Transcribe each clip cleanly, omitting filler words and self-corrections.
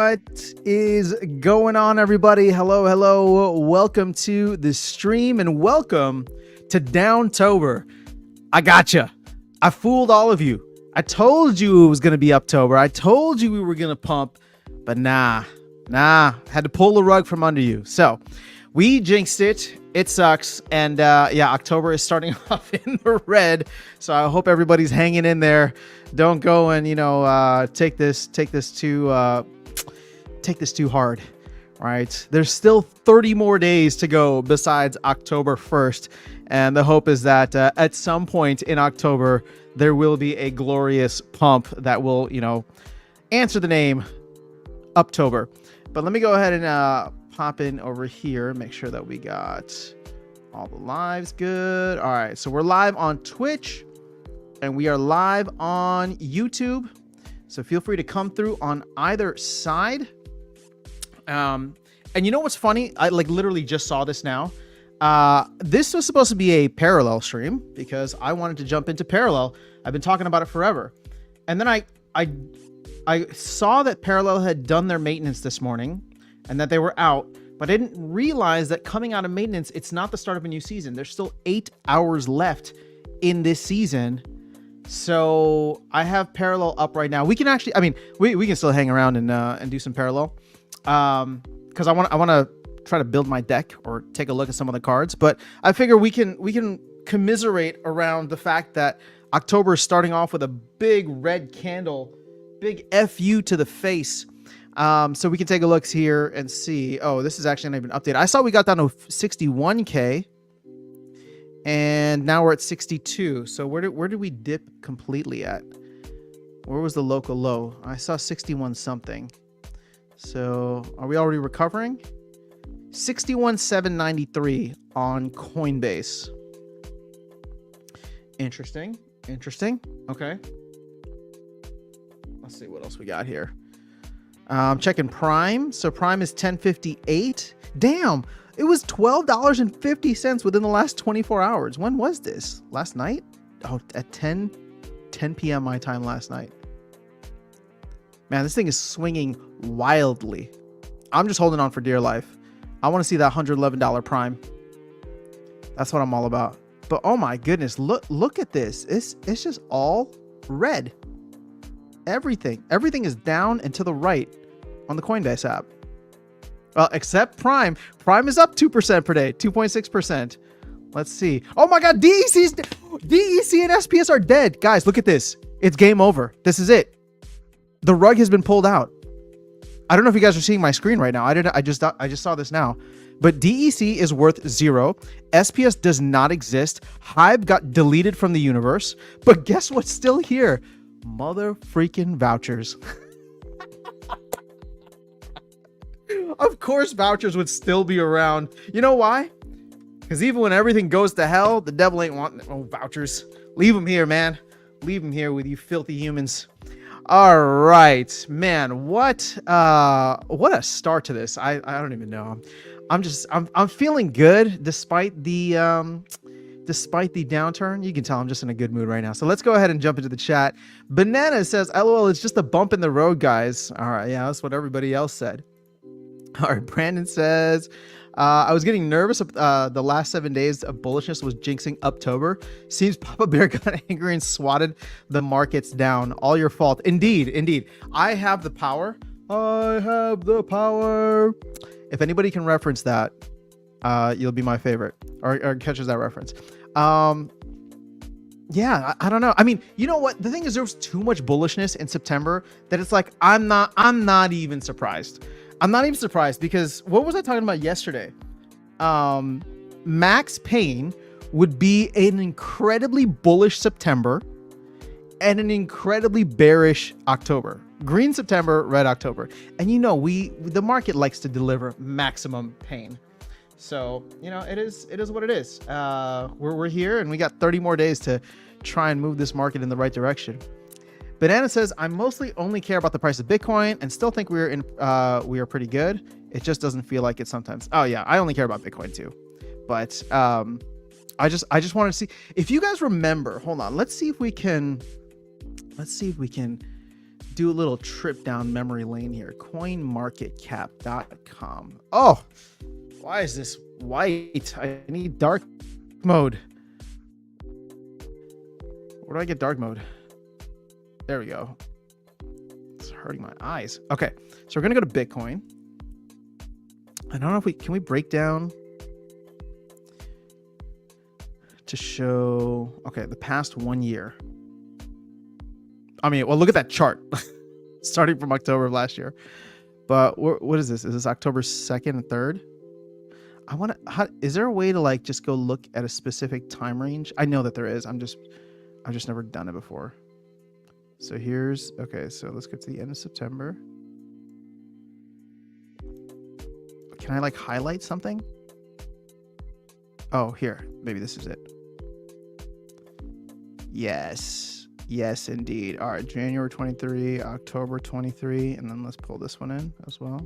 What is going on, everybody? Hello. Welcome to the stream and welcome to Downtober. I gotcha. I fooled all of you. I told you it was going to be October. I told you we were going to pump, but nah. Had to pull the rug from under you. So we jinxed it. It sucks. And yeah, October is starting off in the red. So I hope everybody's hanging in there. Don't go and, take this too hard. Right? There's still 30 more days to go besides October 1st. And the hope is that at some point in October, there will be a glorious pump that will, answer the name Uptober. But let me go ahead and pop in over here, make sure that we got all the lives good. All right, so we're live on Twitch and we are live on YouTube. So feel free to come through on either side. And you know what's funny? I literally just saw this now. This was supposed to be a parallel stream because I wanted to jump into parallel. I've been talking about it forever. And then I saw that Parallel had done their maintenance this morning and that they were out, but I didn't realize that coming out of maintenance, it's not the start of a new season. There's still 8 hours left in this season. So I have Parallel up right now. We can actually, we can still hang around and do some Parallel. Cause I want to try to build my deck or take a look at some of the cards, but I figure we can commiserate around the fact that October is starting off with a big red candle, big FU to the face. So we can take a look here and see. Oh, this is actually not even updated. I saw we got down to 61K and now we're at 62. So where did we dip completely at? Where was the local low? I saw 61 something. So are we already recovering? 61,793 on Coinbase. Interesting. Okay. Let's see what else we got here. Checking Prime. So Prime is 1058. Damn, it was $12.50 within the last 24 hours. When was this? Last night? Oh, at 10 p.m. my time last night. Man, this thing is swinging wildly. I'm just holding on for dear life. I want to see that $111 Prime. That's what I'm all about. But oh my goodness, look at this. It's just all red. Everything is down and to the right on the Coinbase app. Well, except Prime. Prime is up 2% per day, 2.6%. Let's see. Oh my God, DEC and SPS are dead. Guys, look at this. It's game over. This is it. The rug has been pulled out. I don't know if you guys are seeing my screen right now. I just saw this now. But DEC is worth 0. SPS does not exist. Hive got deleted from the universe. But guess what's still here? Mother freaking vouchers. Of course vouchers would still be around. You know why? Because even when everything goes to hell, the devil ain't wanting vouchers. Leave them here, man. Leave them here with you filthy humans. All right, man. What a start to this. I don't even know. I'm feeling good despite the downturn. You can tell I'm just in a good mood right now. So let's go ahead and jump into the chat. Banana says, LOL, it's just a bump in the road, guys. All right. Yeah, that's what everybody else said. All right. Brandon says, I was getting nervous. The last 7 days of bullishness was jinxing Uptober. Seems Papa Bear got angry and swatted the markets down. All your fault. Indeed. I have the power. If anybody can reference that, you'll be my favorite, or catches that reference. Yeah, I don't know. I mean, you know what? The thing is, there was too much bullishness in September that it's like, I'm not even surprised. I'm not even surprised because what was I talking about yesterday? Max Payne would be an incredibly bullish September and an incredibly bearish October. Green September, red October. And the market likes to deliver maximum pain. So, it is what it is. We're here and we got 30 more days to try and move this market in the right direction. Banana says, I mostly only care about the price of Bitcoin and still think we are pretty good. It just doesn't feel like it sometimes. Oh yeah, I only care about Bitcoin too. But I just wanted to see if you guys remember. Hold on, let's see if we can do a little trip down memory lane here. Coinmarketcap.com. Oh, why is this white? I need dark mode. Where do I get dark mode? There we go. It's hurting my eyes. Okay, so we're gonna go to Bitcoin. I don't know if can we break down to show, okay, the past 1 year. I mean, well, look at that chart starting from October of last year. But what is this? Is this October 2nd and 3rd? Is there a way to like just go look at a specific time range? I know that there is. I've just never done it before. So okay, so let's go to the end of September. Can I like highlight something? Oh, here, maybe this is it. Yes, indeed. All right, January 23, October 23, and then let's pull this one in as well.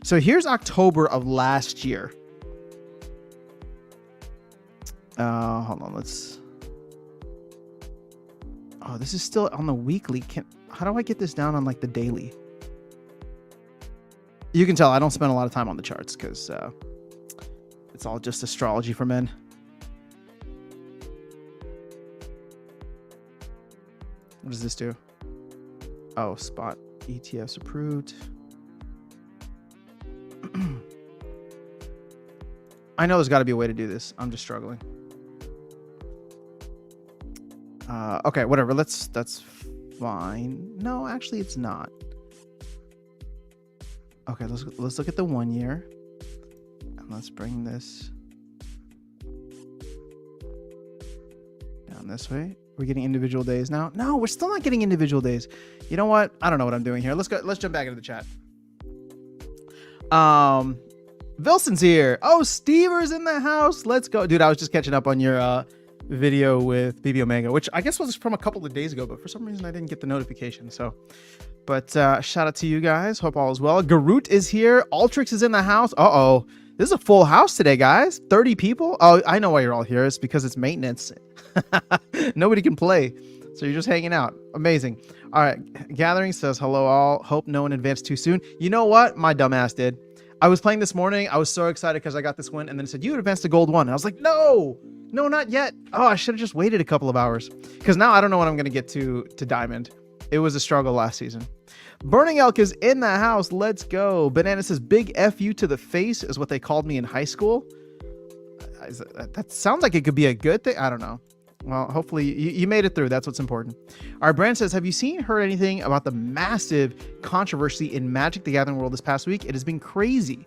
So here's October of last year. Hold on, oh, this is still on the weekly. How do I get this down on like the daily? You can tell I don't spend a lot of time on the charts because it's all just astrology for men. What does this do? Oh, spot ETFs approved. I know there's got to be a way to do this. I'm just struggling. Okay, whatever. That's fine. No, actually, it's not. Okay, let's look at the 1 year, and let's bring this down this way. We're getting individual days now. No, we're still not getting individual days. You know what? I don't know what I'm doing here. Let's jump back into the chat. Vilson's here. Oh, Stever's in the house. Let's go, dude. I was just catching up on your video with BB Omega, which I guess was from a couple of days ago, but for some reason I didn't get the notification. So, but shout out to you guys. Hope all is well. Garut is here. Ultrix is in the house. Uh-oh. This is a full house today, guys. 30 people. Oh, I know why you're all here. It's because it's maintenance. Nobody can play, so you're just hanging out. Amazing. All right. Gathering says, hello all. Hope no one advanced too soon. You know what? My dumbass did. I was playing this morning. I was so excited because I got this win, and then it said, you advanced to gold 1. And I was like, no, not yet. Oh, I should have just waited a couple of hours because now I don't know when I'm going to get to diamond. It was a struggle last season. Burning Elk is in the house. Let's go. Banana says, big F you to the face is what they called me in high school. That sounds like it could be a good thing. I don't know. Well, hopefully you made it through. That's what's important. Our brand says, have you heard anything about the massive controversy in Magic the Gathering world this past week? It has been crazy.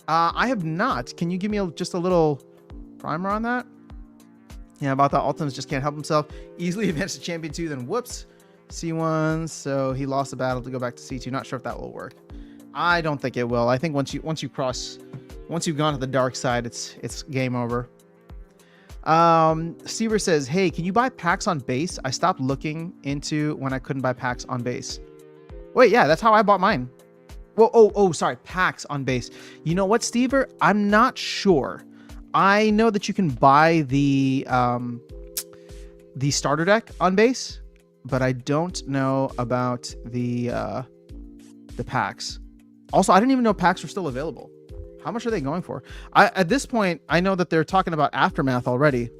I have not. Can you give me just a little primer on that? Yeah, about the Ultims just can't help himself. Easily advanced to Champion 2, then whoops. C1, so he lost the battle to go back to C2. Not sure if that will work. I don't think it will. I think once you've gone to the dark side, it's game over. Seaver says, hey, can you buy packs on base? I stopped looking into when I couldn't buy packs on base. Wait, yeah, that's how I bought mine. Well, sorry, packs on base. You know what, Stever? I'm not sure. I know that you can buy the starter deck on base, but I don't know about the packs. Also, I didn't even know packs were still available. How much are they going for? At this point, I know that they're talking about Aftermath already.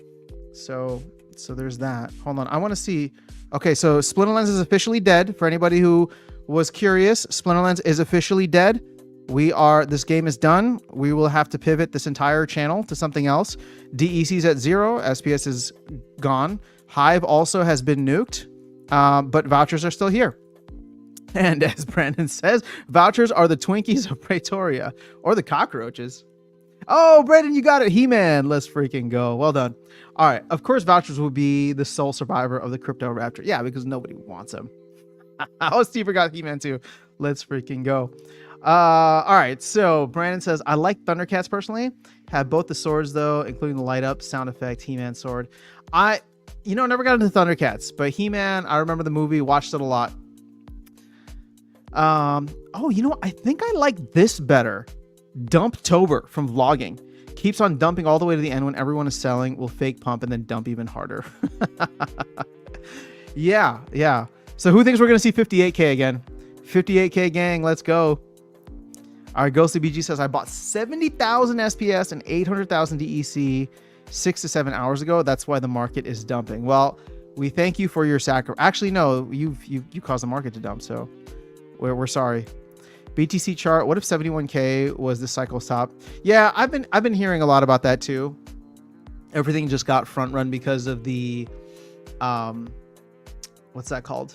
So there's that. Hold on. I want to see. Okay, so Splinterlands is officially dead. For anybody who was curious, Splinterlands is officially dead. This game is done. We will have to pivot this entire channel to something else. DEC's at 0. SPS is gone. Hive also has been nuked, but vouchers are still here. And as Brandon says, vouchers are the Twinkies of Pretoria, or the cockroaches. Oh, Brandon, you got it. He-Man, let's freaking go. Well done. All right. Of course, vouchers will be the sole survivor of the Crypto Raptor. Yeah, because nobody wants him. Oh, Steve got He-Man too. Let's freaking go. All right. So Brandon says, I like Thundercats personally. Have both the swords though, including the light up sound effect He-Man sword. Never got into Thundercats, but He-Man, I remember the movie, watched it a lot. I think I like this better. Dumptober from vlogging. Keeps on dumping all the way to the end when everyone is selling. Will fake pump and then dump even harder. Yeah, yeah. So who thinks we're gonna see 58K again? 58K gang, let's go. All right, Ghostly BG says I bought 70,000 SPS and 800,000 DEC 6 to 7 hours ago. That's why the market is dumping. Well, we thank you for your sacrifice. Actually, no, you caused the market to dump, so we're sorry. BTC chart. What if 71K was this cycle's top? Yeah, I've been hearing a lot about that too. Everything just got front run because of the what's that called?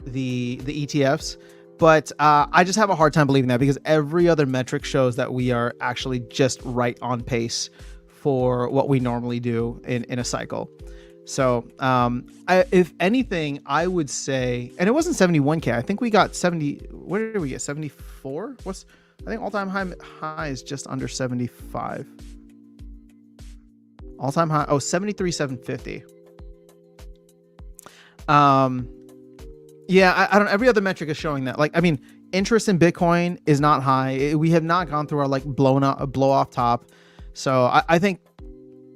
The ETFs. But I just have a hard time believing that because every other metric shows that we are actually just right on pace for what we normally do in a cycle. So if anything, I would say, and it wasn't 71K. I think we got 70. What did we get? 74? I think all-time high is just under 75. All-time high. Oh, 73,750. Yeah, I don't. Every other metric is showing that. Like, I mean, interest in Bitcoin is not high. We have not gone through our like blow off top. So I think,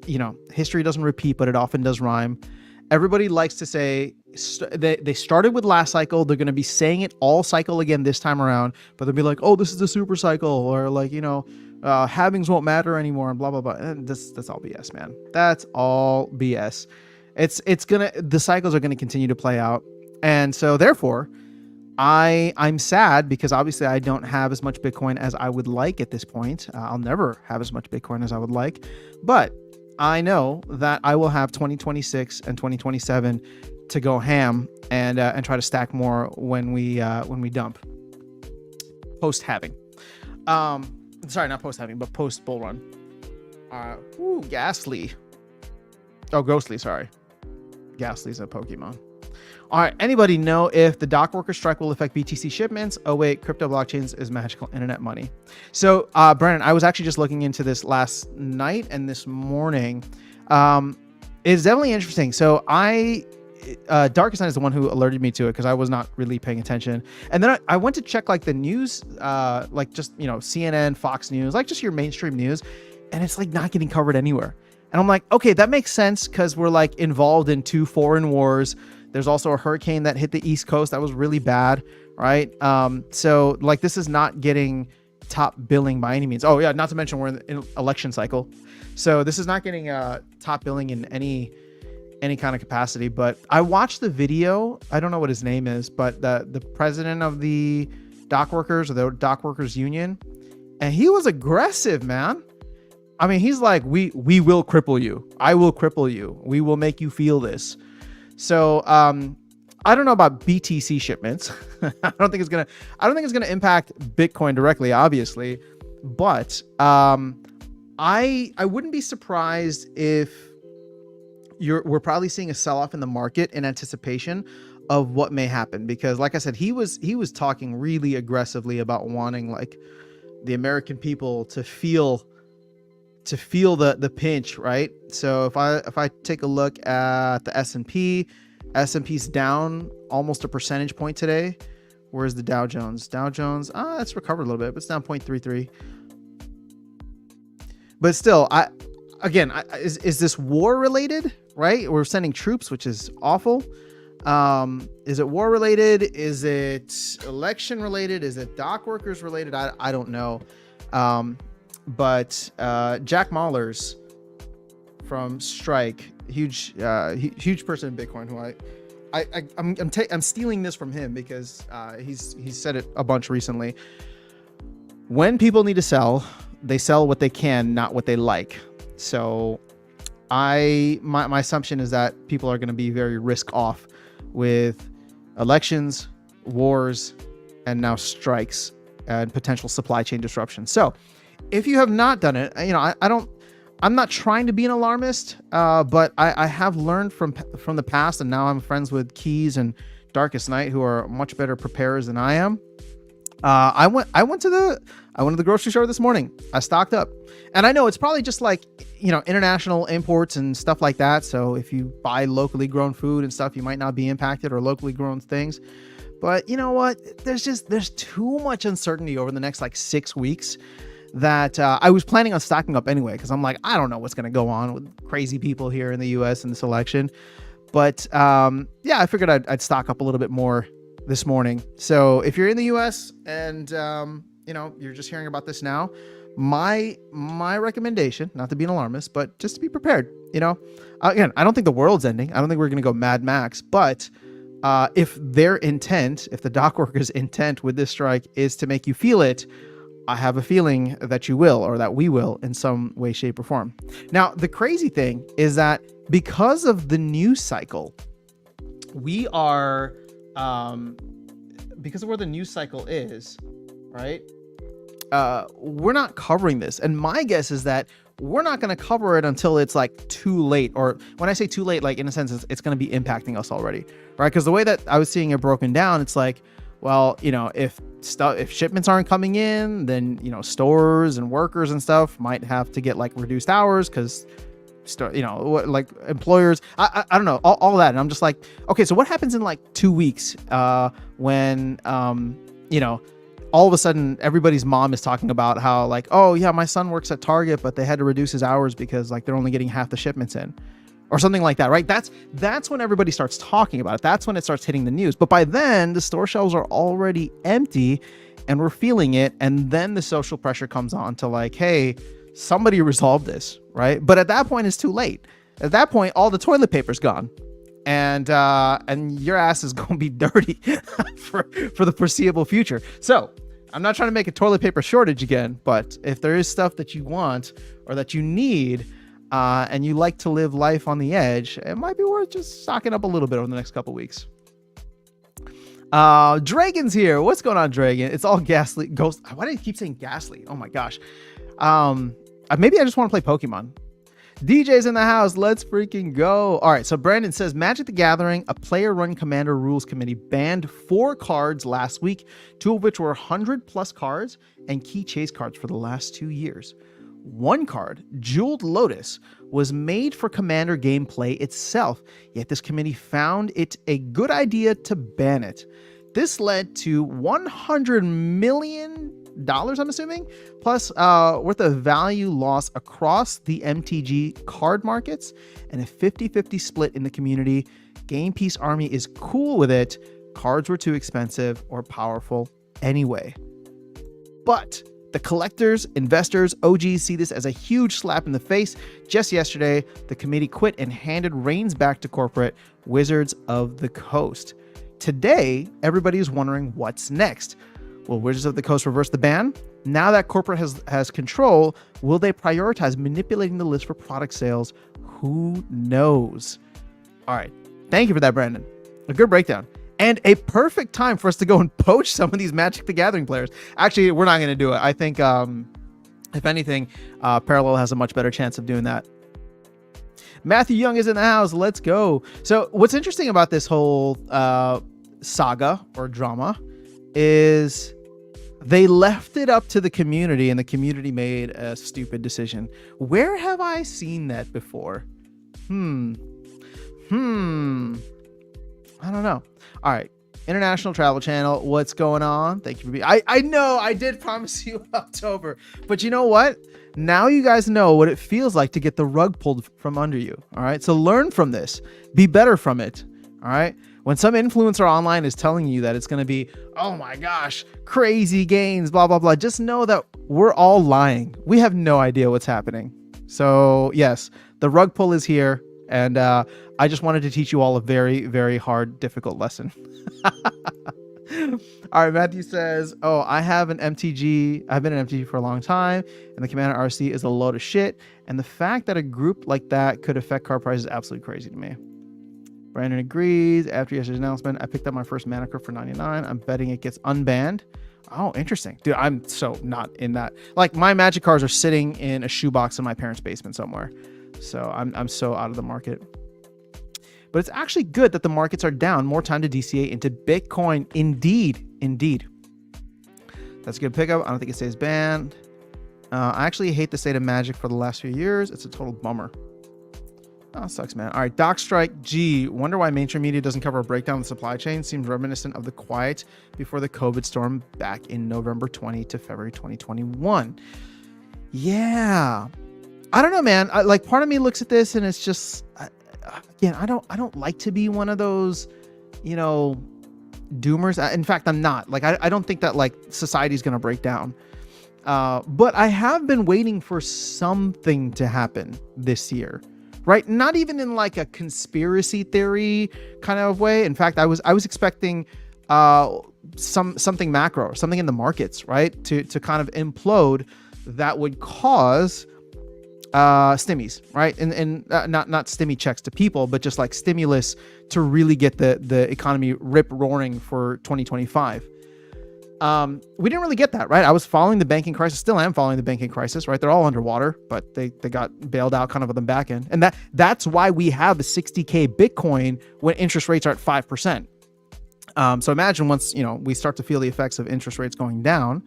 you know, history doesn't repeat, but it often does rhyme. Everybody likes to say they started with last cycle. They're going to be saying it all cycle again this time around, but they'll be like, oh, this is the super cycle, or like, you know, halvings won't matter anymore, and blah blah blah. And that's all BS, man. That's all BS. The cycles are gonna continue to play out. And so therefore, I'm sad because obviously I don't have as much Bitcoin as I would like at this point. I'll never have as much Bitcoin as I would like, but I know that I will have 2026 and 2027 to go ham and try to stack more when we dump post halving. Sorry, not post halving, but post bull run. Ghastly. Oh, Ghostly. Sorry, Ghastly's a Pokemon. All right, anybody know if the dock worker strike will affect BTC shipments? Oh wait, crypto blockchains is magical internet money. So Brandon, I was actually just looking into this last night and this morning. It's definitely interesting. So Darkest Night is the one who alerted me to it because I was not really paying attention. And then I went to check like the news, like just, you know, CNN, Fox News, like just your mainstream news. And it's like not getting covered anywhere. And I'm like, okay, that makes sense because we're like involved in 2 foreign wars. There's also a hurricane that hit the East Coast that was really bad, right? So like this is not getting top billing by any means. Oh yeah, not to mention we're in an election cycle. So this is not getting top billing in any kind of capacity. But I watched the video. I don't know what his name is, but the president of the dock workers or the dock workers union, and he was aggressive, man. I mean, he's like, we will cripple you. I will cripple you. We will make you feel this. So I don't know about BTC shipments. I don't think it's gonna impact Bitcoin directly, obviously, but I wouldn't be surprised if we're probably seeing a sell-off in the market in anticipation of what may happen, because like I said, he was talking really aggressively about wanting like the American people to feel the pinch, right? So if I take a look at the S&P's down almost a percentage point today. Where's the Dow Jones? It's recovered a little bit, but it's down 0.33. But still, is this war related, right? We're sending troops, which is awful. Is it war related? Is it election related? Is it dock workers related? I don't know. But Jack Mallers from Strike, huge person in Bitcoin, who I'm stealing this from him because he's said it a bunch recently. When people need to sell, they sell what they can, not what they like. So my assumption is that people are going to be very risk off with elections, wars, and now strikes and potential supply chain disruption. So if you have not done it, you know, I'm not trying to be an alarmist, but I have learned from the past, and now I'm friends with Keys and Darkest Night, who are much better preparers than I am. I went to the grocery store this morning. I stocked up, and I know it's probably just like, you know, international imports and stuff like that. So if you buy locally grown food and stuff, you might not be impacted, or locally grown things. But you know what? There's too much uncertainty over the next like 6 weeks that I was planning on stocking up anyway, because I'm like, I don't know what's going to go on with crazy people here in the US in this election. But yeah, I figured I'd stock up a little bit more this morning. So if you're in the US and you're just hearing about this now, my recommendation, not to be an alarmist, but just to be prepared. Again, I don't think the world's ending. I don't think we're going to go Mad Max, but if the dock workers' intent with this strike is to make you feel it, I have a feeling that you will, or that we will, in some way, shape, or form. Now, the crazy thing is that because of the news cycle, we are, because of where the news cycle is, right? We're not covering this. And my guess is that we're not going to cover it until it's like too late. Or when I say too late, like in a sense, it's going to be impacting us already, right? Because the way that I was seeing it broken down, it's like, well, if shipments aren't coming in, then, stores and workers and stuff might have to get like reduced hours because, like employers, I don't know, all that. And I'm just like, okay, so what happens in like 2 weeks when, all of a sudden everybody's mom is talking about how like, oh yeah, my son works at Target, but they had to reduce his hours because like they're only getting half the shipments in. Or something like that, right? That's when everybody starts talking about it. That's when it starts hitting the news. But by then, the store shelves are already empty and we're feeling it. And then the social pressure comes on to like, hey, somebody resolve this, right? But at that point, it's too late. At that point, all the toilet paper's gone. And your ass is going to be dirty for the foreseeable future. So I'm not trying to make a toilet paper shortage again, but if there is stuff that you want or that you need, and you like to live life on the edge, it might be worth just stocking up a little bit over the next couple weeks. Dragon's here. What's going on, Dragon? It's all Ghastly Ghost. Why do I keep saying Ghastly? Oh my gosh. Maybe I just want to play Pokemon. DJ's in the house. Let's freaking go. All right. So Brandon says Magic the Gathering, a player-run Commander Rules Committee banned 4 cards last week, 2 of which were 100+ cards and key chase cards for the last 2 years. One card, Jeweled Lotus, was made for Commander gameplay itself, yet this committee found it a good idea to ban it. This led to $100 million, I'm assuming, plus worth of value loss across the MTG card markets and a 50-50 split in the community. Game Piece Army is cool with it. Cards were too expensive or powerful anyway. But the collectors, investors, OGs see this as a huge slap in the face. Just yesterday, the committee quit and handed reins back to corporate Wizards of the Coast. Today, everybody is wondering what's next. Will Wizards of the Coast reverse the ban? Now that corporate has control, will they prioritize manipulating the list for product sales? Who knows? All right. Thank you for that, Brandon. A good breakdown. And a perfect time for us to go and poach some of these Magic the Gathering players. Actually, we're not going to do it. I think, if anything, Parallel has a much better chance of doing that. Matthew Young is in the house. Let's go. So what's interesting about this whole saga or drama is they left it up to the community and the community made a stupid decision. Where have I seen that before? I don't know. All right. International Travel Channel. What's going on? Thank you for being... I know I did promise you October, but you know what? Now you guys know what it feels like to get the rug pulled from under you. All right. So learn from this. Be better from it. All right. When some influencer online is telling you that it's going to be, oh my gosh, crazy gains, blah, blah, blah, just know that we're all lying. We have no idea what's happening. So yes, the rug pull is here. And I just wanted to teach you all a very, very hard, difficult lesson. All right, Matthew says, oh, I have an MTG. I've been an MTG for a long time, and the Commander RC is a load of shit. And the fact that a group like that could affect card prices is absolutely crazy to me. Brandon agrees. After yesterday's announcement, I picked up my first mana card for 99. I'm betting it gets unbanned. Oh, interesting. Dude, I'm so not in that. Like, my Magic cards are sitting in a shoebox in my parents' basement somewhere. So I'm so out of the market. But it's actually good that the markets are down. More time to DCA into Bitcoin. Indeed. That's a good pickup. I don't think it stays banned. I actually hate the state of Magic for the last few years. It's a total bummer. Oh, sucks, man. All right, Doc Strike G. Wonder why mainstream media doesn't cover a breakdown of the supply chain. Seems reminiscent of the quiet before the COVID storm back in November 20 to February 2021. Yeah. I don't know, man. Part of me looks at this and it's just, again, I don't like to be one of those, you know, doomers. In fact, I'm not. Like, I don't think that like society's gonna break down. But I have been waiting for something to happen this year, right? Not even in like a conspiracy theory kind of way. In fact, I was expecting something macro, something in the markets, right, to kind of implode that would cause stimmies, right? And not stimmy checks to people, but just like stimulus to really get the economy rip roaring for 2025. We didn't really get that, right? I was following the banking crisis, still am following the banking crisis, right? They're all underwater, but they got bailed out kind of on the back end. And that's why we have the 60K Bitcoin when interest rates are at 5%. So imagine once, you know, we start to feel the effects of interest rates going down.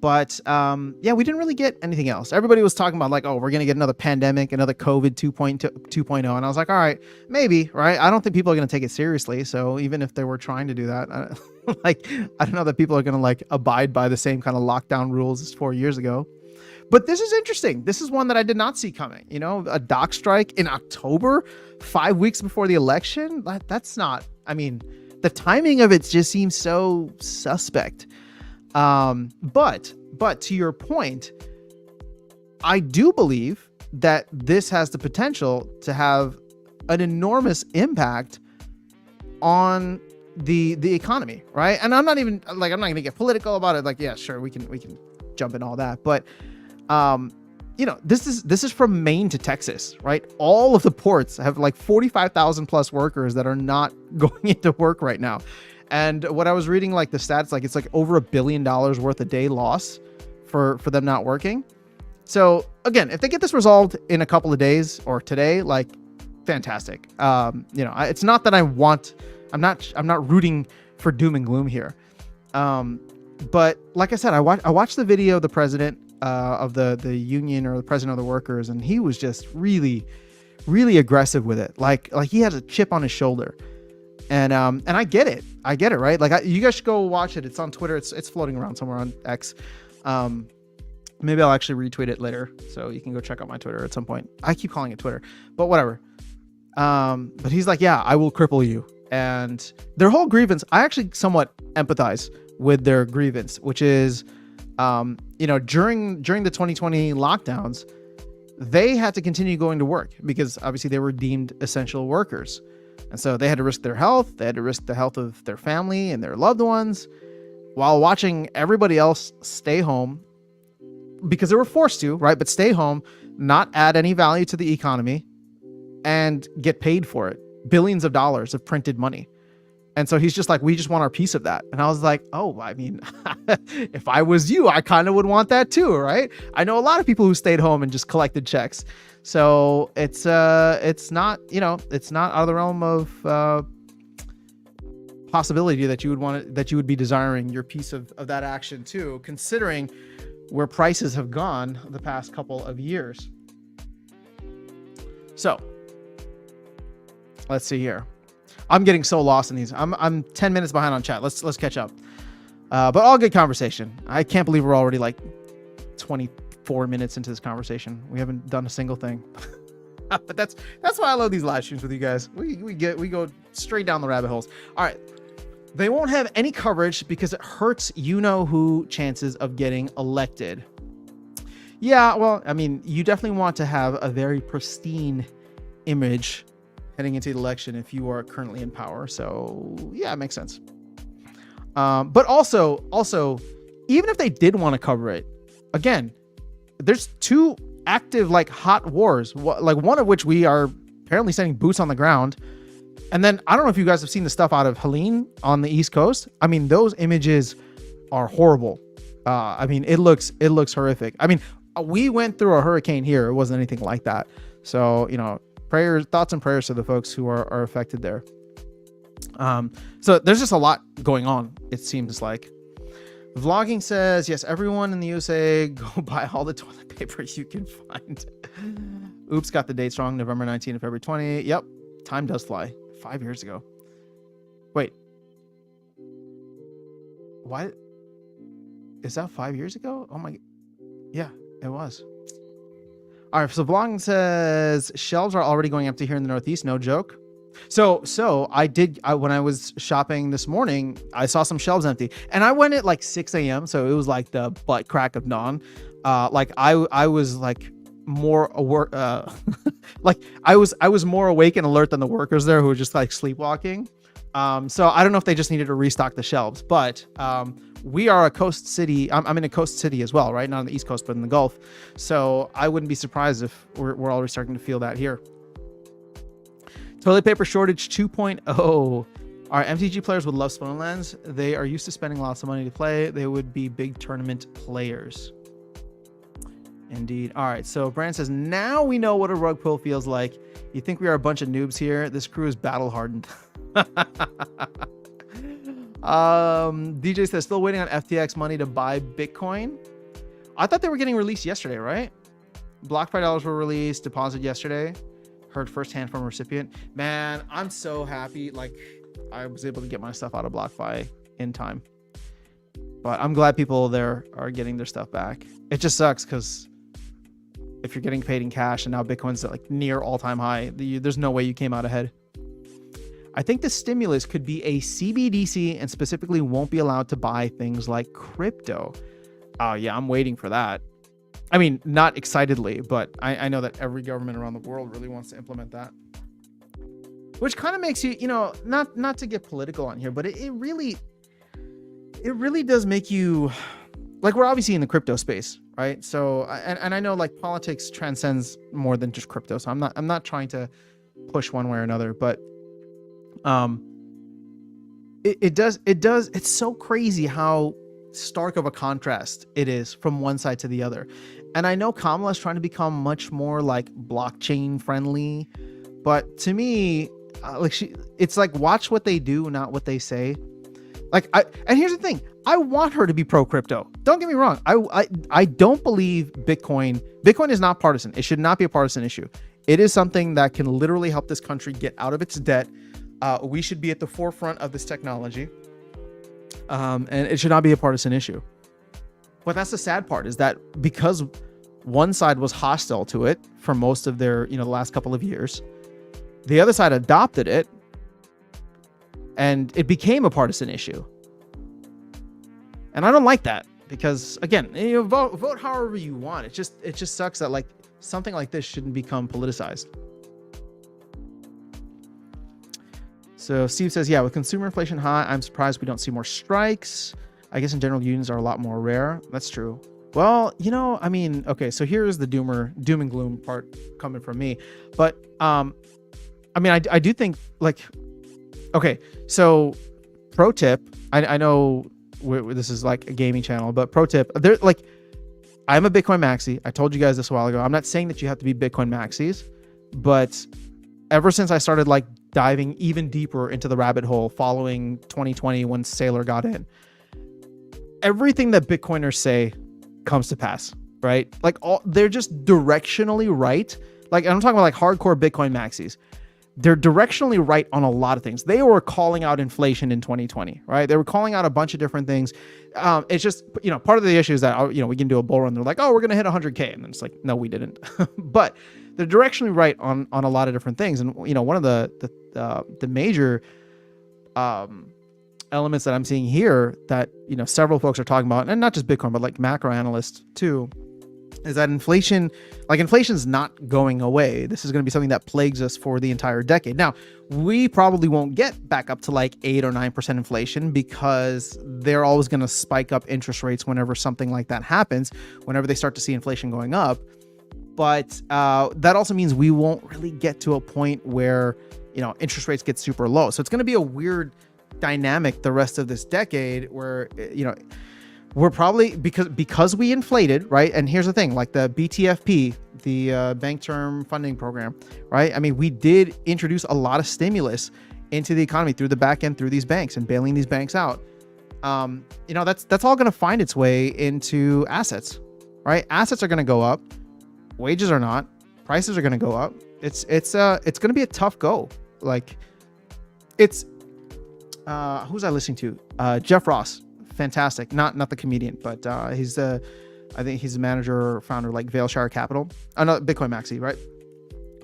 But yeah, we didn't really get anything else. Everybody was talking about like, oh, we're going to get another pandemic, another COVID 2.0. And I was like, all right, maybe, right? I don't think people are going to take it seriously. So even if they were trying to do that, like, I don't know that people are going to like abide by the same kind of lockdown rules as 4 years ago. But this is interesting. This is one that I did not see coming. You know, a dock strike in October, 5 weeks before the election. That's not, I mean, the timing of it just seems so suspect. But to your point, I do believe that this has the potential to have an enormous impact on the economy, right? And I'm not even like, I'm not gonna get political about it. Like, yeah, sure, we can jump in all that, but you know, this is from Maine to Texas, right? All of the ports have like 45,000 plus workers that are not going into work right now. And what I was reading, like the stats, like it's like over $1 billion worth a day loss for them not working. So again, if they get this resolved in a couple of days or today, like fantastic. You know, it's not that I'm not rooting for doom and gloom here. But like I said, I watched the video of the president of the union, or the president of the workers, and he was just really, really aggressive with it. Like he has a chip on his shoulder. And I get it, right? Like you guys should go watch it. It's on Twitter. It's floating around somewhere on X. Maybe I'll actually retweet it later, so you can go check out my Twitter at some point. I keep calling it Twitter, but whatever. But he's like, yeah, I will cripple you. And their whole grievance, I actually somewhat empathize with their grievance, which is, you know, during the 2020 lockdowns, they had to continue going to work because obviously they were deemed essential workers. And so they had to risk their health. They had to risk the health of their family and their loved ones while watching everybody else stay home because they were forced to, right? But stay home, not add any value to the economy, and get paid for it. Billions of dollars of printed money. And so he's just like, we just want our piece of that. And I was like, oh, I mean, if I was you, I kind of would want that too, right? I know a lot of people who stayed home and just collected checks. So it's not, you know, it's not out of the realm of possibility that you would be desiring your piece of that action too, considering where prices have gone the past couple of years. So let's see here. I'm getting so lost in these. I'm 10 minutes behind on chat. Let's catch up. But all good conversation. I can't believe we're already like 24 minutes into this conversation. We haven't done a single thing. But that's why I love these live streams with you guys. We go straight down the rabbit holes. All right. They won't have any coverage because it hurts you-know-who chances of getting elected. Yeah, well, I mean, you definitely want to have a very pristine image heading into the election if you are currently in power. So yeah, it makes sense. But also, even if they did want to cover it, again, there's two active, like hot wars, like one of which we are apparently sending boots on the ground. And then I don't know if you guys have seen the stuff out of Helene on the East Coast. I mean, those images are horrible. I mean, it looks horrific. I mean, we went through a hurricane here. It wasn't anything like that. So, you know, thoughts and prayers to the folks who are affected there. So there's just a lot going on, it seems like. Vlogging says, yes, everyone in the USA, go buy all the toilet paper you can find. Oops, got the dates wrong. November 19 and February 20. Yep, time does fly. 5 years ago. Wait. What? Is that 5 years ago? Oh my. Yeah, it was. All right, so Vlog says shelves are already going empty here in the Northeast. No joke. So when I was shopping this morning, I saw some shelves empty, and I went at like 6 a.m. So it was like the butt crack of dawn. Like I was like more aware, like I was more awake and alert than the workers there who were just like sleepwalking. So I don't know if they just needed to restock the shelves, but we are a coast city. I'm in a coast city as well, right? Not on the East Coast, but in the Gulf. So I wouldn't be surprised if we're already starting to feel that here. Toilet paper shortage 2.0. Our MTG players would love Splinterlands. They are used to spending lots of money to play. They would be big tournament players. Indeed. All right. So Brand says, now we know what a rug pull feels like. You think we are a bunch of noobs here? This crew is battle hardened. DJ says, still waiting on FTX money to buy Bitcoin. I thought they were getting released yesterday, right? BlockFi dollars were released, deposited yesterday. Heard firsthand from a recipient. Man, I'm so happy. Like, I was able to get my stuff out of BlockFi in time. But I'm glad people there are getting their stuff back. It just sucks because if you're getting paid in cash and now Bitcoin's at like near all-time high, there's no way you came out ahead. I think the stimulus could be a CBDC and specifically won't be allowed to buy things like crypto. Oh yeah, I'm waiting for that. I mean, not excitedly, but I know that every government around the world really wants to implement that. Which kind of makes you, not to get political on here, but it really does make you, like, we're obviously in the crypto space, right? So, and I know like politics transcends more than just crypto. So I'm not trying to push one way or another, but it's so crazy how stark of a contrast it is from one side to the other. And I know Kamala is trying to become much more like blockchain friendly, but to me, it's like, watch what they do, not what they say. And here's the thing, I want her to be pro crypto. Don't get me wrong. I don't believe Bitcoin is not partisan. It should not be a partisan issue. It is something that can literally help this country get out of its debt. We should be at the forefront of this technology. And it should not be a partisan issue. But that's the sad part, is that because one side was hostile to it for most of their, the last couple of years, the other side adopted it and it became a partisan issue. And I don't like that because, again, vote however you want. It just sucks that like something like this shouldn't become politicized. So Steve says, yeah, with consumer inflation high, I'm surprised we don't see more strikes. I guess in general, unions are a lot more rare. That's true. Well, I mean, okay, so here's the doom and gloom part coming from me. But, I mean, I do think, like, okay, so pro tip, I know this is like a gaming channel, but pro tip, I'm a Bitcoin maxi. I told you guys this a while ago. I'm not saying that you have to be Bitcoin maxis, but ever since I started like diving even deeper into the rabbit hole following 2020 when Saylor got in, everything that Bitcoiners say comes to pass, right? Like they're just directionally right. Like I'm talking about like hardcore Bitcoin maxis. They're directionally right on a lot of things. They were calling out inflation in 2020, right? They were calling out a bunch of different things. It's just, part of the issue is that, we can do a bull run. They're like, oh, we're going to hit 100K. And then it's like, no, we didn't. But they're directionally right on a lot of different things. And, one of the major elements that I'm seeing here that, several folks are talking about, and not just Bitcoin, but like macro analysts too, is that inflation's not going away. This is going to be something that plagues us for the entire decade. Now, we probably won't get back up to like 8 or 9% inflation because they're always going to spike up interest rates whenever something like that happens, whenever they start to see inflation going up. But that also means we won't really get to a point where, interest rates get super low. So it's going to be a weird dynamic the rest of this decade where, we're probably, because we inflated, right? And here's the thing, like the BTFP, the Bank Term Funding Program, right? I mean, we did introduce a lot of stimulus into the economy through the back end, through these banks and bailing these banks out. That's all going to find its way into assets, right? Assets are going to go up. Wages are not. Prices are going to go up. It's going to be a tough go. Like who's I listening to? Jeff Ross. Fantastic. Not the comedian, but he's the I think he's a manager or founder like Vailshire Capital. Oh no, Bitcoin Maxi, right?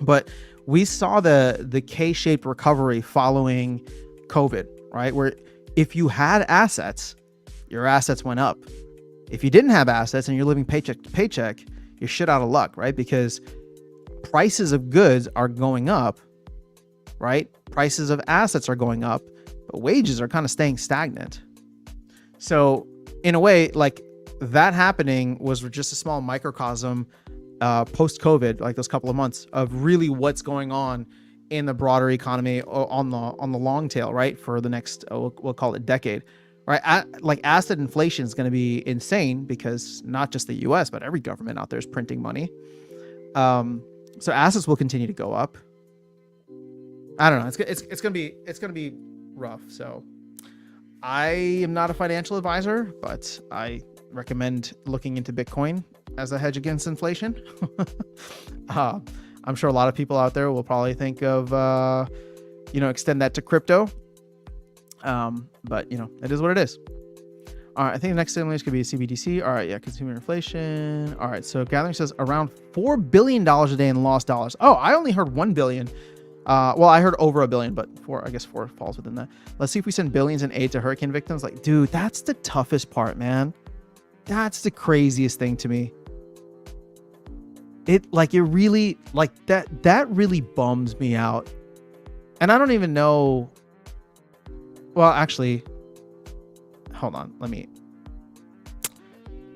But we saw the K-shaped recovery following COVID, right? Where if you had assets, your assets went up. If you didn't have assets and you're living paycheck to paycheck, you're shit out of luck, right? Because prices of goods are going up, right? Prices of assets are going up, but wages are kind of staying stagnant. So in a way, like that happening was just a small microcosm post-COVID, like those couple of months of really what's going on in the broader economy on the long tail, right? For the next, we'll call it decade, right? Like asset inflation is going to be insane because not just the US, but every government out there is printing money. So assets will continue to go up. I don't know. It's going to be rough. So I am not a financial advisor, but I recommend looking into Bitcoin as a hedge against inflation. I'm sure a lot of people out there will probably think of, extend that to crypto. But it is what it is. All right. I think the next stimulus could be CBDC. All right. Yeah. Consumer inflation. All right. So Gathering says around $4 billion a day in lost dollars. Oh, I only heard 1 billion. Well, I heard over a billion, but I guess 4 falls within that. Let's see if we send billions in aid to hurricane victims. Like, dude, that's the toughest part, man. That's the craziest thing to me. It really that really bums me out. And I don't even know. Well, actually, hold on. Let me.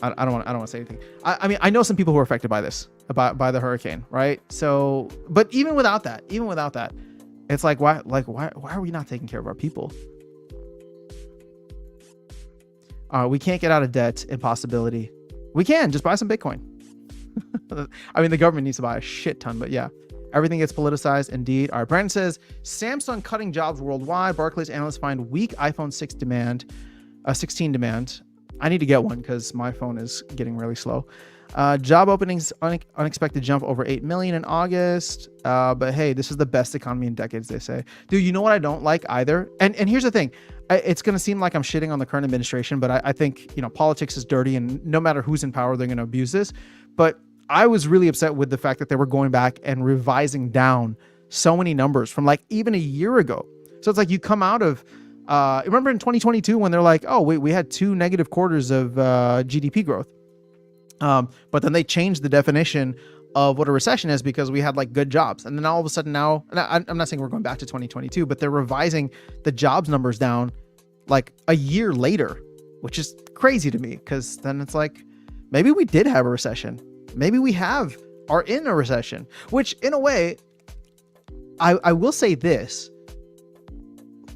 I don't want to say anything. I mean, I know some people who are affected by this, by the hurricane, right? So, but even without that, it's like why are we not taking care of our people? We can't get out of debt. Impossibility. We can just buy some Bitcoin. I mean, the government needs to buy a shit ton, but yeah, everything gets politicized. Indeed. All right. Brandon says Samsung cutting jobs worldwide. Barclays analysts find weak iPhone 16 demand. I need to get one because my phone is getting really slow. Job openings, unexpected jump over 8 million in August. But hey, this is the best economy in decades, they say. Dude, you know what I don't like either? And here's the thing. It's going to seem like I'm shitting on the current administration, but I think, politics is dirty and no matter who's in power, they're going to abuse this. But I was really upset with the fact that they were going back and revising down so many numbers from like even a year ago. So it's like you come out of, remember in 2022 when they're like, oh, wait, we had 2 negative quarters of GDP growth. But then they changed the definition of what a recession is because we had like good jobs. And then all of a sudden now, and I'm not saying we're going back to 2022, but they're revising the jobs numbers down like a year later, which is crazy to me. Cause then it's like, maybe we did have a recession. Maybe we are in a recession, which in a way, I will say this.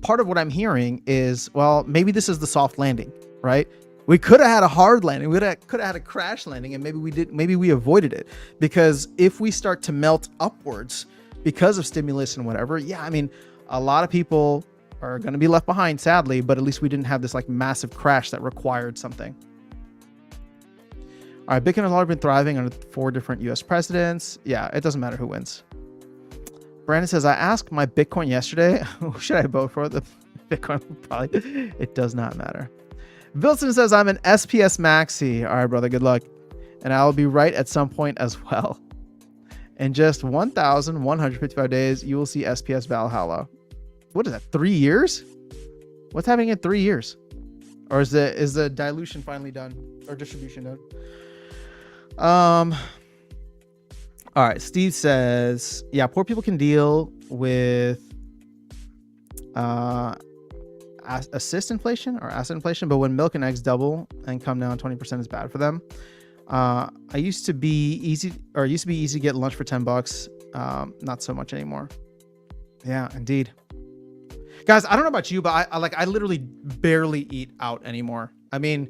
Part of what I'm hearing is, well, maybe this is the soft landing, right? We could have had a hard landing. We could have had a crash landing, and maybe we avoided it, because if we start to melt upwards because of stimulus and whatever, yeah, I mean, a lot of people are going to be left behind, sadly, but at least we didn't have this like massive crash that required something. All right, Bitcoin has already been thriving under 4 different US presidents. Yeah, it doesn't matter who wins. Brandon says, I asked my Bitcoin yesterday, who should I vote for? The Bitcoin probably, it does not matter. Wilson says, I'm an SPS Maxi. All right, brother, good luck. And I'll be right at some point as well. In just 1,155 days, you will see SPS Valhalla. What is that, 3 years? What's happening in 3 years? Or is the dilution finally done? Or distribution done? All right, Steve says, yeah, poor people can deal with assist inflation or asset inflation, but when milk and eggs double and come down 20% is bad for them. It used to be easy to get lunch for $10. Not so much anymore. Yeah, indeed. Guys, I don't know about you, but I literally barely eat out anymore. I mean,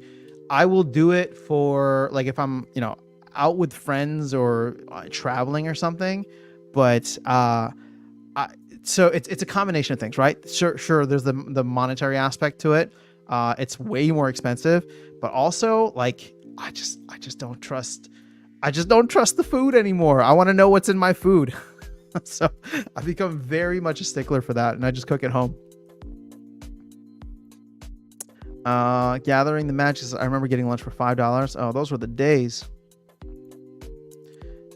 I will do it for like if I'm, out with friends or traveling or something, but so it's a combination of things, right? Sure, there's the monetary aspect to it. It's way more expensive, but also like I just don't trust the food anymore. I want to know what's in my food. So I've become very much a stickler for that, and I just cook at home. Gathering the matches. I remember getting lunch for $5. Oh, those were the days.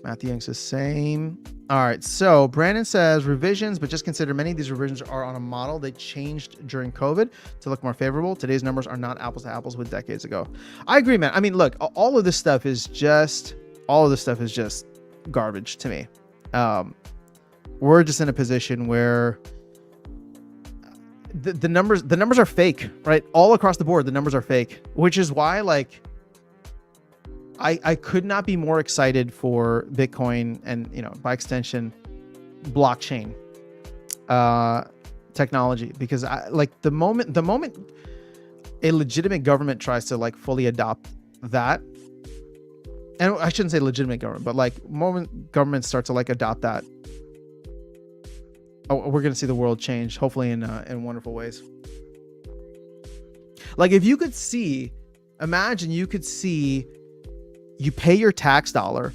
Matthew Young says same. All right. So Brandon says revisions, but just consider many of these revisions are on a model they changed during COVID to look more favorable. Today's numbers are not apples to apples with decades ago. I agree, man. I mean, look, all of this stuff is just garbage to me. We're just in a position where the numbers are fake, right? All across the board, the numbers are fake, which is why, like, I could not be more excited for Bitcoin and, you know, by extension, blockchain technology, because the moment a legitimate government tries to like fully adopt that, and I shouldn't say legitimate government, but like moment governments start to like adopt that, we're going to see the world change, hopefully in wonderful ways. Like if you could see, imagine you could see, you pay your tax dollar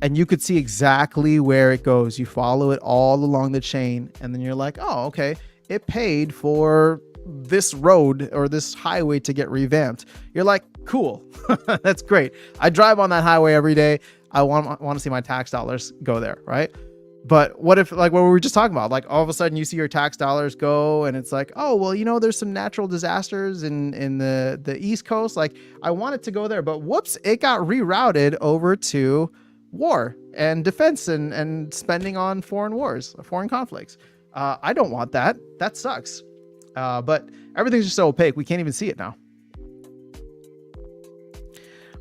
and you could see exactly where it goes. You follow it all along the chain. And then you're like, oh, okay. It paid for this road or this highway to get revamped. You're like, cool. That's great. I drive on that highway every day. I want to see my tax dollars go there. Right. But what if, like what we were just talking about, like all of a sudden you see your tax dollars go and it's like, oh, well, you know, there's some natural disasters in the East Coast. Like I want it to go there, but whoops, it got rerouted over to war and defense and spending on foreign wars, foreign conflicts. I don't want that. That sucks. But everything's just so opaque. We can't even see it now.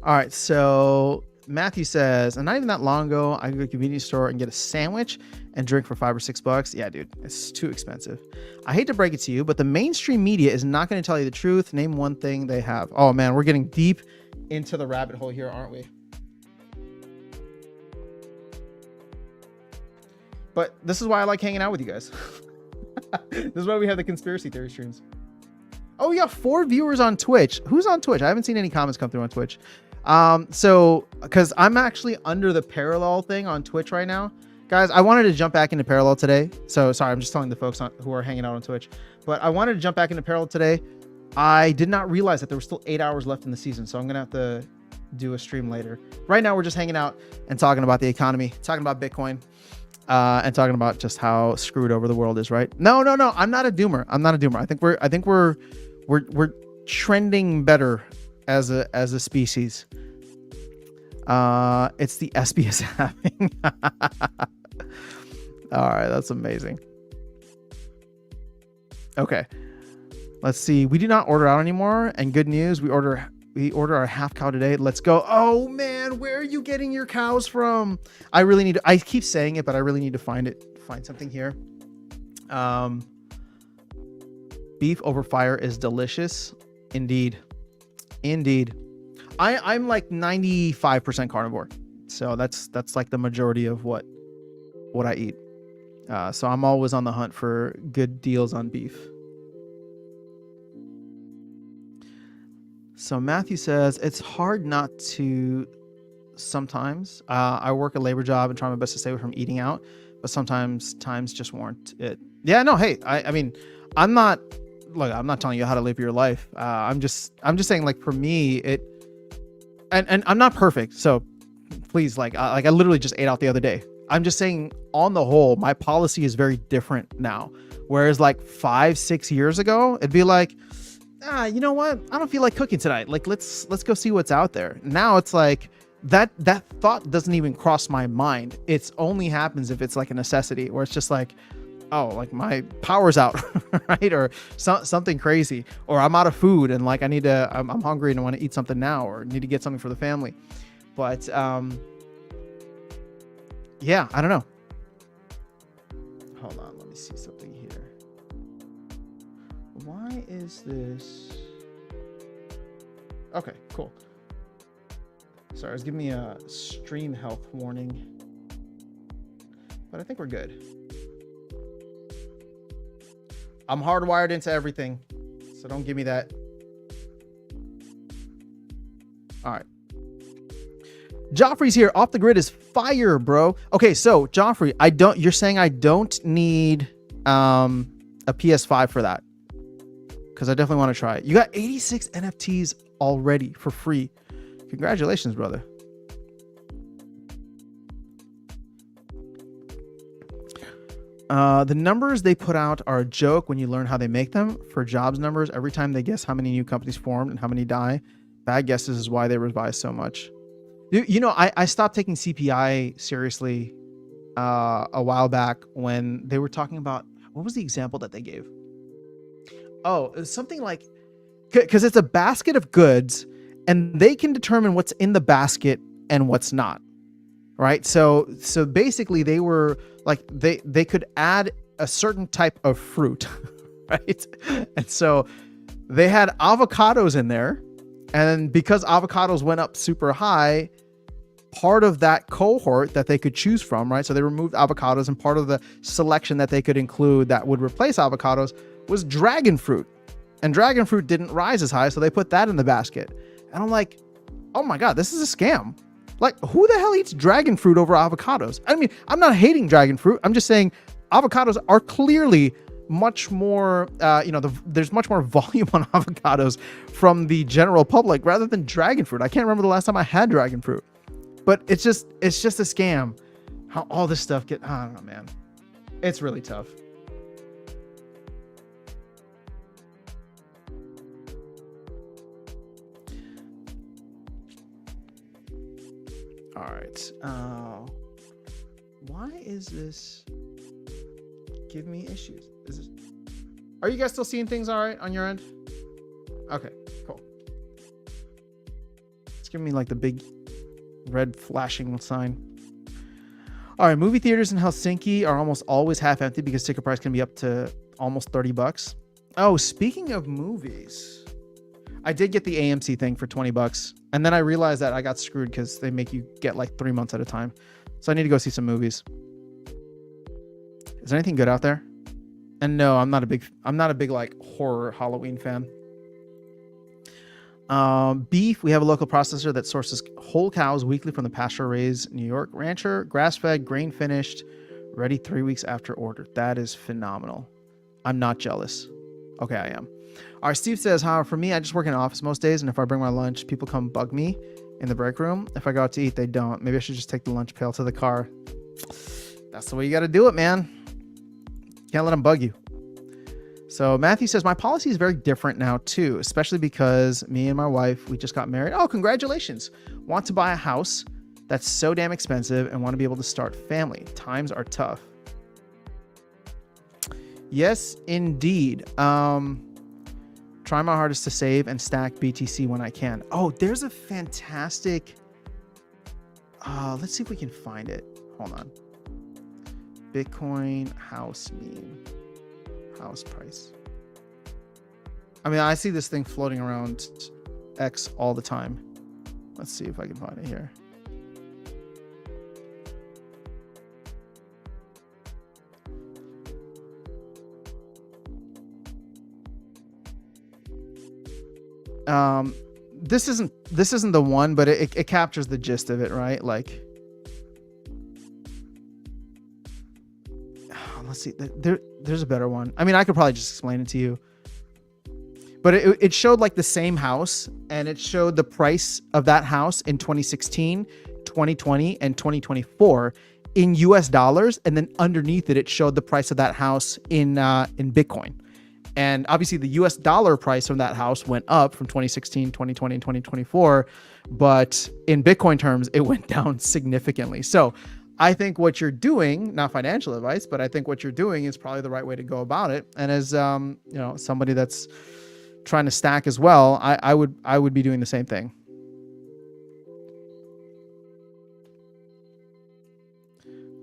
All right. So Matthew says, and not even that long ago, I go to a convenience store and get a sandwich and drink for $5 or $6. Yeah, dude, it's too expensive. I hate to break it to you, but the mainstream media is not going to tell you the truth. Name one thing they have. Oh man, we're getting deep into the rabbit hole here, aren't we? But this is why I like hanging out with you guys. This is why we have the conspiracy theory streams. Oh, we got 4 viewers on Twitch. Who's on Twitch? I haven't seen any comments come through on Twitch. So because I'm actually under the parallel thing on Twitch right now, guys, I wanted to jump back into parallel today. So sorry, I'm just telling the folks who are hanging out on Twitch, but I wanted to jump back into parallel today. I did not realize that there were still 8 hours left in the season. So I'm going to have to do a stream later. Right now, we're just hanging out and talking about the economy, talking about Bitcoin, and talking about just how screwed over the world is, right? No. I'm not a doomer. I think we're trending better as a species. It's the SBS happening. All right, that's amazing. Okay, let's see. We do not order out anymore, and good news, we order our half cow today. Let's go. Oh man, where are you getting your cows from? I really need to, I keep saying it, but I really need to find something here. Beef over fire is delicious. Indeed. I'm like 95% carnivore. So that's like the majority of what I eat. So I'm always on the hunt for good deals on beef. So Matthew says, it's hard not to sometimes. I work a labor job and try my best to stay away from eating out, but sometimes times just warrant it. Yeah, no, hey, I mean, I'm not telling you how to live your life. I'm just saying, like, for me, and I'm not perfect. So please, I literally just ate out the other day. I'm just saying, on the whole, my policy is very different now. Whereas like 5-6 years ago, it'd be like, you know what? I don't feel like cooking tonight. Like, let's go see what's out there. Now it's like that thought doesn't even cross my mind. It's only happens if it's like a necessity, where it's just like, oh, like my power's out, right? Or something crazy, or I'm out of food and like I'm hungry and I want to eat something now, or need to get something for the family. But yeah, I don't know. Hold on, let me see something here. Why is this? Okay, cool. Sorry, it's giving me a stream health warning, but I think we're good. I'm hardwired into everything, so don't give me that. All right. Joffrey's here. Off the grid is fire, bro. Okay, so Joffrey, you're saying I don't need a PS5 for that. because I definitely want to try it. You got 86 NFTs already for free. Congratulations, brother. The numbers they put out are a joke when you learn how they make them. For jobs numbers, every time they guess how many new companies formed and how many die, bad guesses is why they revise so much. You know, I stopped taking CPI seriously a while back when they were talking about, what was the example that they gave? Oh, it was something like, because it's a basket of goods and they can determine what's in the basket and what's not. Right. So basically they were like, they could add a certain type of fruit. Right. And so they had avocados in there. And because avocados went up super high, part of that cohort that they could choose from, right? So they removed avocados, and part of the selection that they could include that would replace avocados was dragon fruit. And dragon fruit didn't rise as high, so they put that in the basket. And I'm like, oh my God, this is a scam. Like, who the hell eats dragon fruit over avocados? I mean, I'm not hating dragon fruit. I'm just saying avocados are clearly much more, there's much more volume on avocados from the general public rather than dragon fruit. I can't remember the last time I had dragon fruit, but it's just a scam how all this stuff I don't know, man. It's really tough. All right. Why is this give me issues? Are you guys still seeing things all right on your end? Okay, cool. It's giving me like the big red flashing sign. All right, movie theaters in Helsinki are almost always half empty because ticket price can be up to almost $30. Oh, speaking of movies, I did get the AMC thing for $20, and then I realized that I got screwed because they make you get like 3 months at a time. So I need to go see some movies. Is there anything good out there? And no, I'm not a big like horror Halloween fan. Beef, we have a local processor that sources whole cows weekly from the pasture-raised New York rancher, grass-fed, grain-finished, ready 3 weeks after order. That is phenomenal. I'm not jealous. Okay, I am. All right, Steve says, however, for me, I just work in an office most days, and if I bring my lunch, people come bug me in the break room. If I go out to eat, they don't. Maybe I should just take the lunch pail to the car. That's the way you got to do it, man. Can't let them bug you. So Matthew says, my policy is very different now too, especially because me and my wife, we just got married. Oh, congratulations. Want to buy a house that's so damn expensive and want to be able to start family. Times are tough. Yes, indeed. Try my hardest to save and stack BTC when I can. Oh, there's a fantastic, let's see if we can find it. Hold on. Bitcoin house meme. House price. I mean, I see this thing floating around X all the time. Let's see if I can find it here. This isn't the one, but it captures the gist of it, right? Like, let's see. There's a better one. I mean, I could probably just explain it to you. But it showed like the same house, and it showed the price of that house in 2016, 2020, and 2024 in US dollars. And then underneath it, it showed the price of that house in Bitcoin. And obviously the US dollar price from that house went up from 2016, 2020, and 2024. But in Bitcoin terms, it went down significantly. So I think what you're doing, not financial advice, but I think what you're doing is probably the right way to go about it. And as somebody that's trying to stack as well, I would be doing the same thing.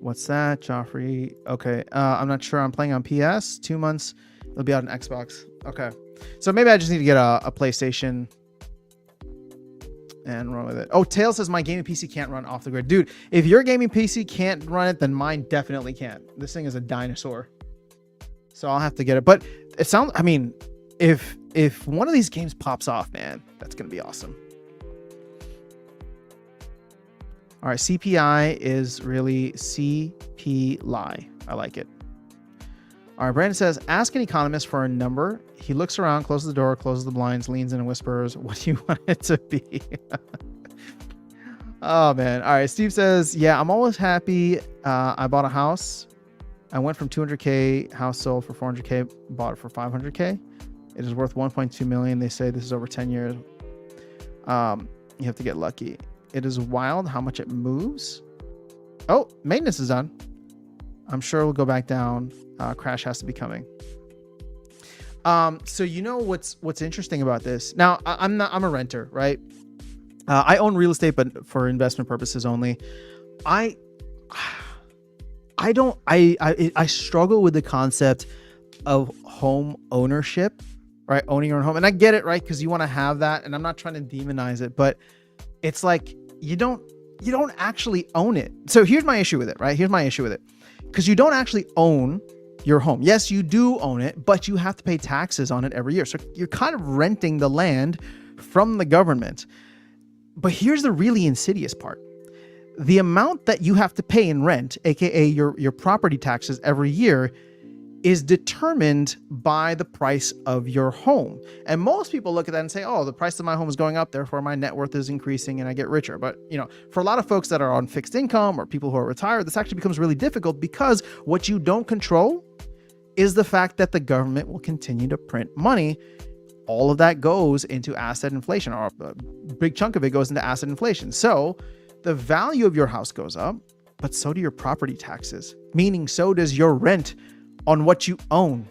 What's that, Joffrey? Okay, I'm not sure. I'm playing on PS. 2 months. It'll be out on Xbox. Okay, so maybe I just need to get a PlayStation and run with it. Oh, Tail says my gaming PC can't run off the grid. Dude, if your gaming PC can't run it, then mine definitely can't. This thing is a dinosaur. So I'll have to get it. But it sounds, I mean, if one of these games pops off, man, that's going to be awesome. All right, CPI is really CP lie. I like it. All right, Brandon says, ask an economist for a number. He looks around, closes the door, closes the blinds, leans in and whispers, what do you want it to be? Oh, man. All right, Steve says, yeah, I'm always happy. I bought a house. I went from 200K, house sold for 400K, bought it for 500K. It is worth 1.2 million. They say this is over 10 years. You have to get lucky. It is wild how much it moves. Oh, maintenance is done. I'm sure it'll go back down. Crash has to be coming. So you know what's interesting about this? Now I'm a renter, right? I own real estate, but for investment purposes only. I struggle with the concept of home ownership, right? Owning your own home. And I get it, right? Because you want to have that. And I'm not trying to demonize it, but it's like you don't actually own it. So here's my issue with it, right? Here's my issue with it. Because you don't actually own your home. Yes, you do own it, but you have to pay taxes on it every year. So you're kind of renting the land from the government. But here's the really insidious part. The amount that you have to pay in rent, aka your property taxes every year, is determined by the price of your home. And most people look at that and say, oh, the price of my home is going up, therefore my net worth is increasing and I get richer. But for a lot of folks that are on fixed income or people who are retired, this actually becomes really difficult because what you don't control is the fact that the government will continue to print money. All of that goes into asset inflation, or a big chunk of it goes into asset inflation. So the value of your house goes up, but so do your property taxes, meaning so does your rent on what you own,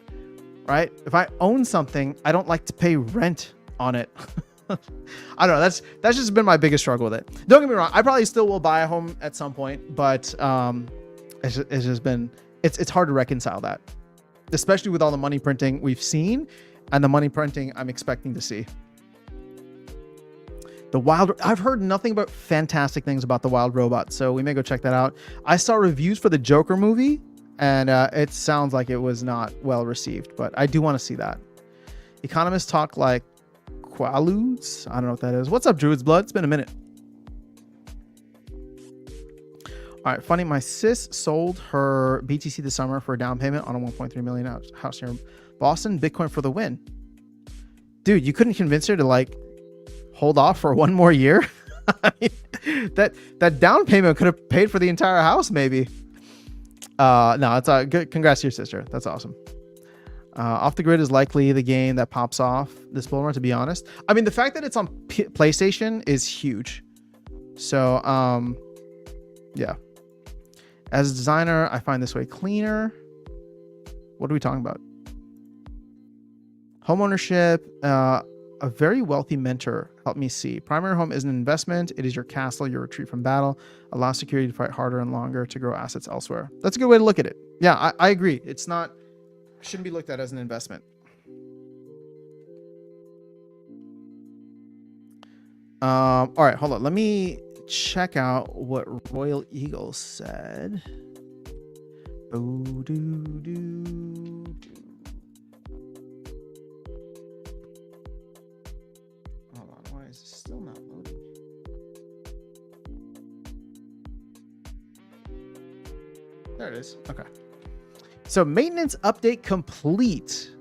right? If I own something, I don't like to pay rent on it. I don't know. That's just been my biggest struggle with it. Don't get me wrong. I probably still will buy a home at some point, but it's just been, it's hard to reconcile that, especially with all the money printing we've seen and the money printing I'm expecting to see. I've heard nothing but fantastic things about the Wild Robot, so we may go check that out. I saw reviews for the Joker movie, and it sounds like it was not well received, but I do want to see that. Economists talk like Quaaludes. I don't know what that is. What's up, Druid's Blood? It's been a minute. All right, funny. My sis sold her BTC this summer for a down payment on a 1.3 million house here in Boston. Bitcoin for the win. Dude, you couldn't convince her to hold off for one more year? I mean, that down payment could have paid for the entire house, maybe. No, it's good. Congrats to your sister. That's awesome. Off the Grid is likely the game that pops off this bull run, to be honest. I mean, the fact that it's on PlayStation is huge. So, yeah. As a designer, I find this way cleaner. What are we talking about? Homeownership. A very wealthy mentor helped me see. Primary home is an investment. It is your castle, your retreat from battle. Allow security to fight harder and longer to grow assets elsewhere. That's a good way to look at it. Yeah, I agree. It's not, shouldn't be looked at as an investment. All right, hold on. Let me check out what Royal Eagle said. Still not loading. There it is. Okay. So maintenance update complete.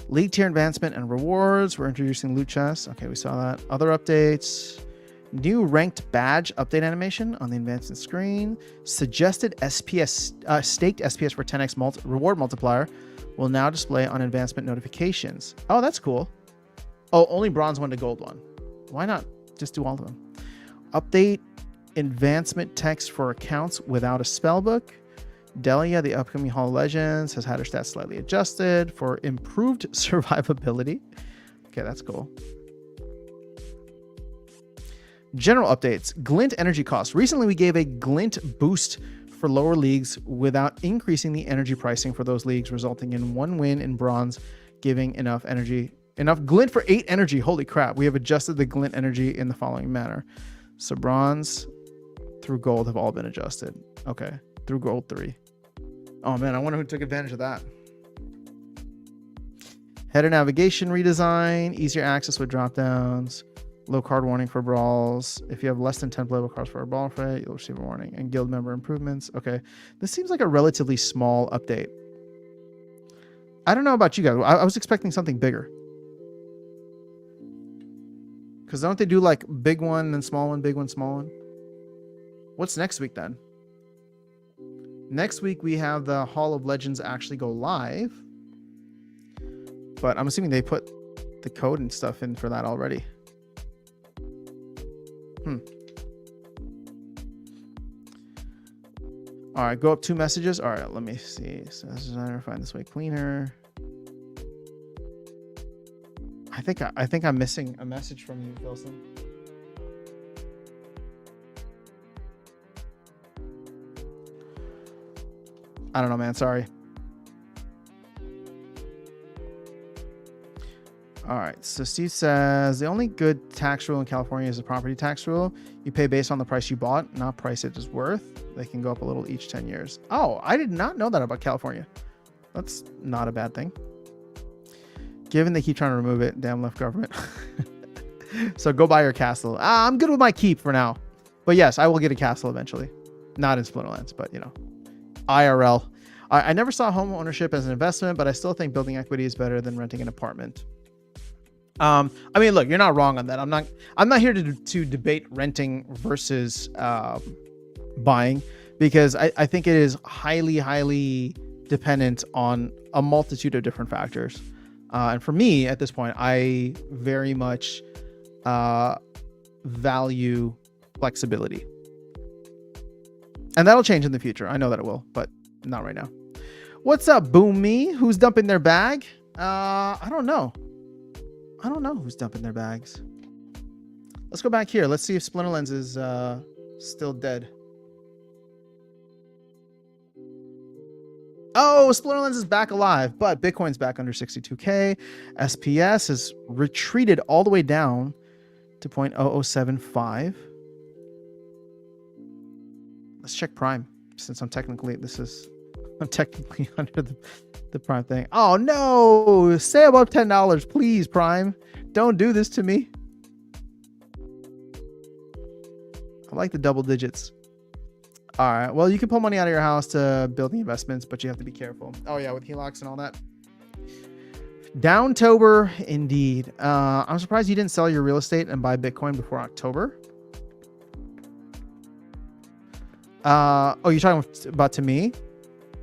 League tier advancement and rewards. We're introducing loot chests. Okay, we saw that. Other updates. New ranked badge update animation on the advancement screen. Suggested SPS, staked SPS for 10x reward multiplier will now display on advancement notifications. Oh, that's cool. Oh, only bronze one to gold one. Why not just do all of them? Update advancement text for accounts without a spellbook. Delia, the upcoming Hall of Legends, has had her stats slightly adjusted for improved survivability. Okay, that's cool. General updates. Glint energy costs. Recently, we gave a Glint boost for lower leagues without increasing the energy pricing for those leagues, resulting in 1 win in bronze, giving enough Glint for 8 energy. Holy crap. We have adjusted the Glint energy in the following manner. So bronze through gold have all been adjusted. Okay. Through gold 3. Oh man, I wonder who took advantage of that. Header navigation redesign, easier access with drop downs, low card warning for brawls. If you have less than 10 playable cards for a brawl fight, you'll receive a warning. And guild member improvements. Okay. This seems like a relatively small update. I don't know about you guys. I was expecting something bigger. Because don't they do like big one, then small one, big one, small one? What's next week then? Next week we have the Hall of Legends actually go live. But I'm assuming they put the code and stuff in for that already. All right, go up 2 messages. All right, let me see. So designer, find this way cleaner. I think I'm missing a message from you, Filson. I don't know, man. Sorry. All right. So Steve says the only good tax rule in California is the property tax rule. You pay based on the price you bought, not price it is worth. They can go up a little each 10 years. Oh, I did not know that about California. That's not a bad thing. Given they keep trying to remove it, damn left government. So go buy your castle. I'm good with my keep for now. But yes, I will get a castle eventually. Not in Splinterlands, but you know, IRL. I never saw home ownership as an investment, but I still think building equity is better than renting an apartment. I mean, look, you're not wrong on that. I'm not here to debate renting versus buying, because I think it is highly dependent on a multitude of different factors. And for me at this point, I very much value flexibility, and that'll change in the future. I know that it will, but not right now. What's up, Boom Me? Who's dumping their bag? I don't know. I don't know who's dumping their bags. Let's go back here. Let's see if Splinterlands is still dead. Oh, Splinterlands is back alive, but Bitcoin's back under 62K. SPS has retreated all the way down to 0.0075. Let's check Prime, since I'm technically under the Prime thing. Oh no, stay above $10, please, Prime. Don't do this to me. I like the double digits. All right, well, you can pull money out of your house to build the investments, but you have to be careful. Oh yeah, with HELOCs and all that. Downtober, indeed. I'm surprised you didn't sell your real estate and buy Bitcoin before October. Oh, you're talking about to me?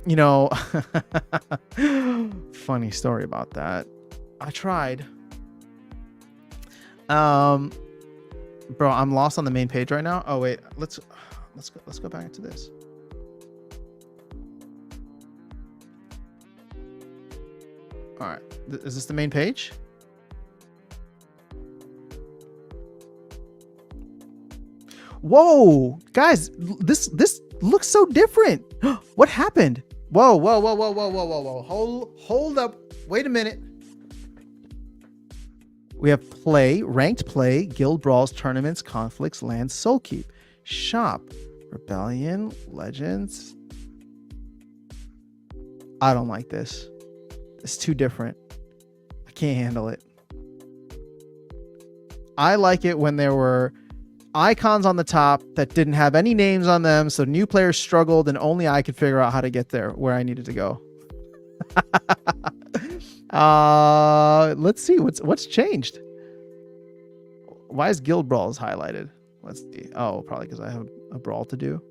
You know, funny story about that. I tried. Bro, I'm lost on the main page right now. Oh wait, let's go back to this. All right, is this the main page? Whoa, guys, this looks so different. What happened? Whoa. Hold up. Wait a minute. We have play, ranked play, guild brawls, tournaments, conflicts, lands, soul keep, shop, rebellion, legends. I don't like this. It's too different. I can't handle it. I like it when there were icons on the top that didn't have any names on them, so new players struggled and only I could figure out how to get there where I needed to go. Let's see what's changed. Why is guild brawls highlighted? Let's see. Oh, probably because I have a brawl to do.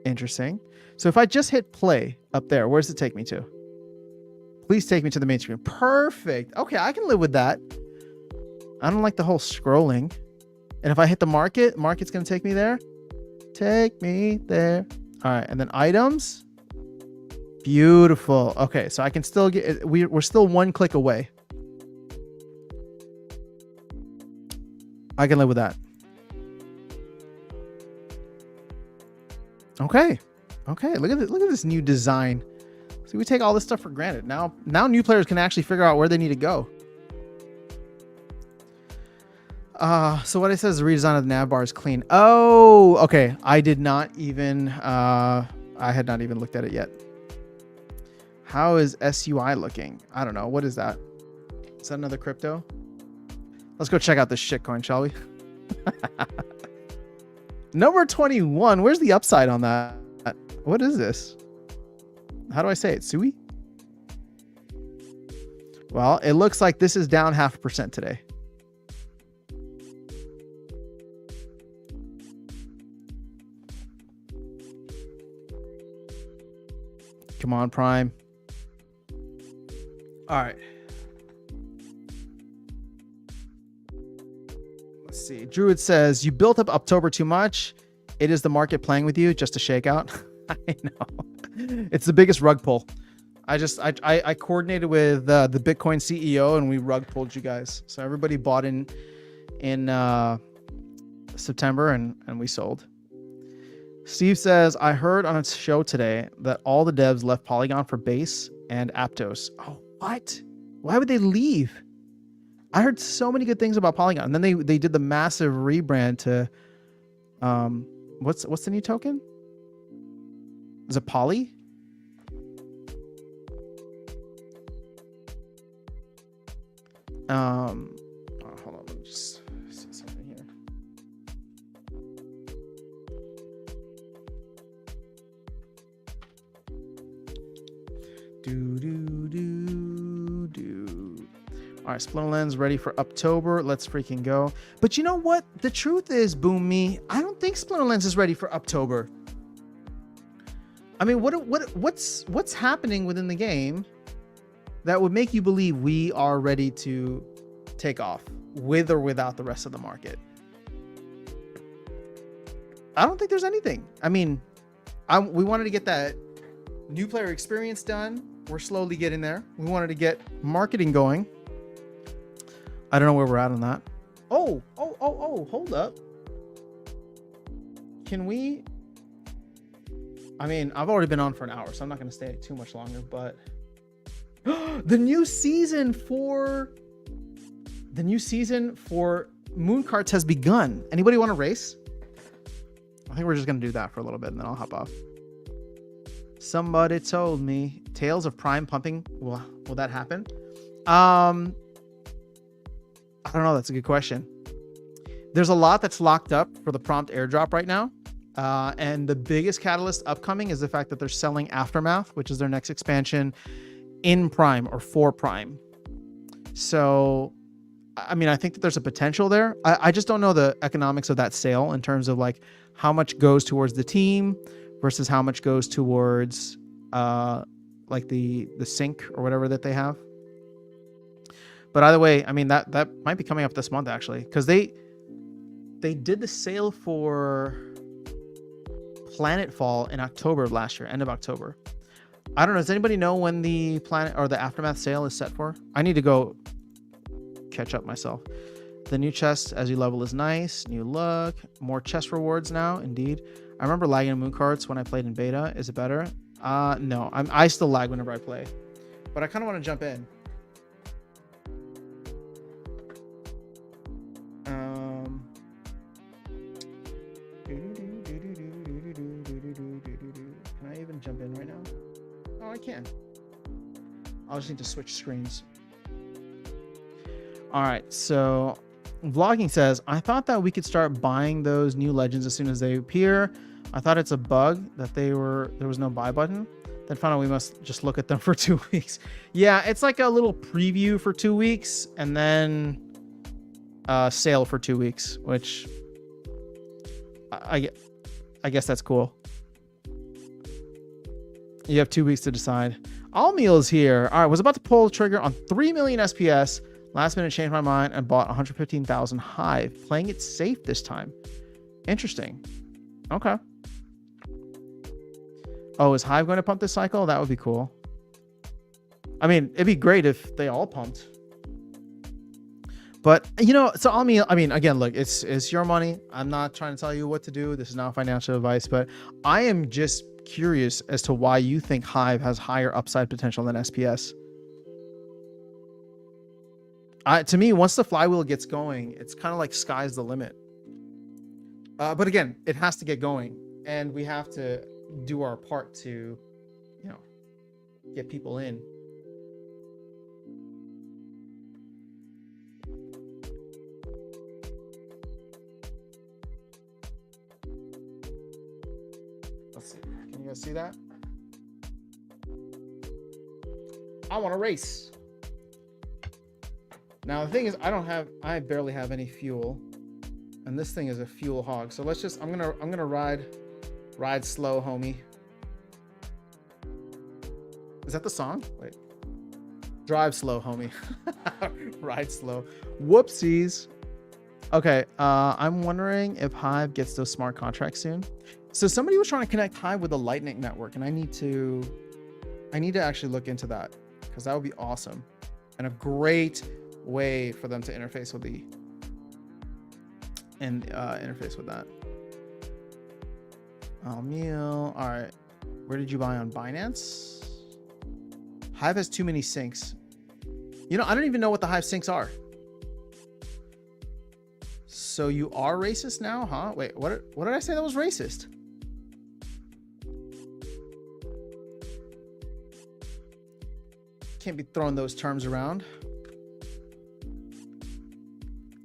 Interesting. So if I just hit play up there, where does it take me to? Please take me to the main screen. Perfect. Okay, I can live with that. I don't like the whole scrolling. And if I hit the market's going to take me there. Take me there. All right, and then items. Beautiful. Okay, so I can still get... We're still one click away. I can live with that. Okay. Okay, look at this new design. See, we take all this stuff for granted. Now new players can actually figure out where they need to go. So what it says, the redesign of the nav bar is clean. Oh, okay. I did not even, I had not even looked at it yet. How is SUI looking? I don't know. What is that? Is that another crypto? Let's go check out this shitcoin, shall we? Number 21. Where's the upside on that? What is this? How do I say it? Sui? Well, it looks like this is down 0.5% today. Come on, Prime. All right. Let's see. Druid says, you built up October too much. It is the market playing with you, just a shakeout. I know. It's the biggest rug pull. I coordinated with the Bitcoin CEO and we rug pulled you guys. So everybody bought in September and we sold. Steve says, I heard on its show today that all the devs left Polygon for Base and Aptos. Oh, what? Why would they leave? I heard so many good things about Polygon. And then they did the massive rebrand to what's the new token? Is it Poly? Hold on, let me just see something here. All right, Splinter Lens ready for October. Let's freaking go. But you know what? The truth is, Boom Me, I don't think Splinter Lens is ready for October. I mean, what's happening within the game that would make you believe we are ready to take off with or without the rest of the market? I don't think there's anything. I mean, we wanted to get that new player experience done. We're slowly getting there. We wanted to get marketing going. I don't know where we're at on that. Oh, hold up. Can we? I mean, I've already been on for an hour, so I'm not going to stay too much longer, but the new season for Moon Carts has begun. Anybody want to race? I think we're just going to do that for a little bit and then I'll hop off. Somebody told me Tales of Prime pumping. Will that happen? I don't know. That's a good question. There's a lot that's locked up for the prompt airdrop right now. And the biggest catalyst upcoming is the fact that they're selling Aftermath, which is their next expansion in Prime or for Prime. So, I mean, I think that there's a potential there. I just don't know the economics of that sale in terms of like how much goes towards the team versus how much goes towards like the sync or whatever that they have. But either way, I mean, that might be coming up this month actually, because they did the sale for Planetfall in October of last year, end of October. I don't know. Does anybody know when the Planet or the Aftermath sale is set for? I need to go catch up myself. The new chest as you level is nice. New look. More chest rewards now. Indeed. I remember lagging in Moon Carts when I played in beta. Is it better? No. I still lag whenever I play. But I kind of want to jump in. Can I even jump in right now? Oh, I can. I'll just need to switch screens. All right, so Vlogging says, I thought that we could start buying those new legends as soon as they appear. I thought it's a bug that there was no buy button. Then found out we must just look at them for 2 weeks. Yeah, it's like a little preview for 2 weeks and then sale for 2 weeks, which I guess that's cool. You have 2 weeks to decide. All Meal is here. All right, was about to pull the trigger on 3 million SPS. Last minute changed my mind and bought 115,000 Hive. Playing it safe this time. Interesting. Okay. Oh, is Hive going to pump this cycle? That would be cool. I mean, it'd be great if they all pumped. But, you know, so I mean, again, look, it's your money. I'm not trying to tell you what to do. This is not financial advice, but I am just curious as to why you think Hive has higher upside potential than SPS. To me, once the flywheel gets going, it's kind of like sky's the limit. But again, it has to get going, and we have to do our part to, you know, get people in. Let's see. Can you guys see that? I want to race. Now the thing is, I barely have any fuel, and this thing is a fuel hog. So let's just, I'm gonna ride slow, homie. Is that the song? Wait. Drive slow, homie. Ride slow. Whoopsies. Okay, I'm wondering if Hive gets those smart contracts soon. So somebody was trying to connect Hive with the Lightning Network, and I need to actually look into that, because that would be awesome and a great way for them to interface with interface with that. Oh, meal. All right. Where did you buy on Binance? Hive has too many syncs. You know, I don't even know what the Hive syncs are. So you are racist now, huh? Wait, what did I say that was racist? Can't be throwing those terms around.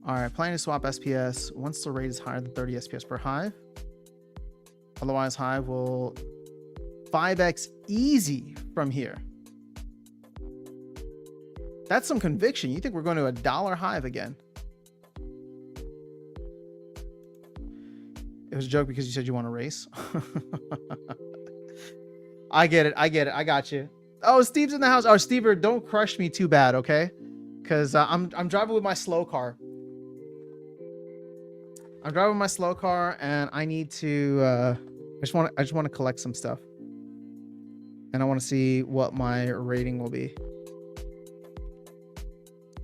All right, planning to swap SPS once the rate is higher than 30 SPS per Hive. Otherwise, Hive will 5x easy from here. That's some conviction. You think we're going to $1 Hive again? It was a joke because you said you want to race. I get it. I got you. Oh, Steve's in the house. Oh, Steve, don't crush me too bad, okay? Because I'm driving with my slow car. I'm driving my slow car, and I need to. I just want to collect some stuff, and I want to see what my rating will be.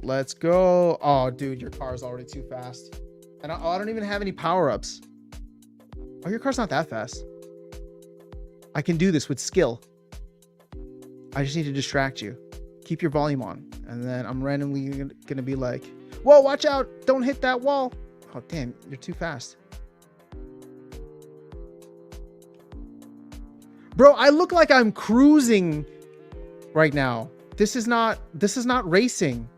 Let's go. Oh, dude, your car is already too fast, and I don't even have any power-ups. Oh, your car's not that fast. I can do this with skill. I just need to distract you. Keep your volume on, and then I'm randomly gonna be like, "Whoa, watch out! Don't hit that wall!" Oh, damn, you're too fast. Bro, I look like I'm cruising right now. This is not racing.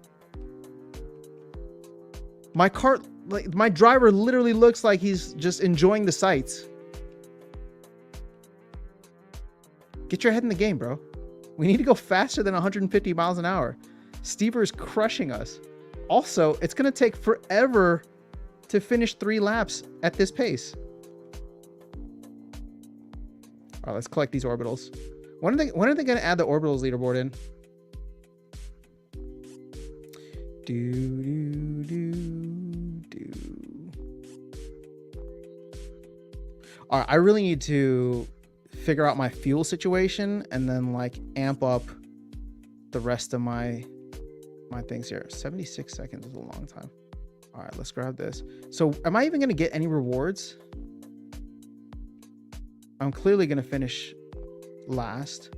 My car, like, my driver literally looks like he's just enjoying the sights. Get your head in the game, bro. We need to go faster than 150 miles an hour. Stever is crushing us. Also, it's going to take forever to finish 3 laps at this pace. All right, let's collect these orbitals. When are they going to add the orbitals leaderboard in? All right, I really need to figure out my fuel situation and then like amp up the rest of my things here. 76 seconds is a long time. All right, let's grab this. So am I even going to get any rewards? I'm clearly going to finish last.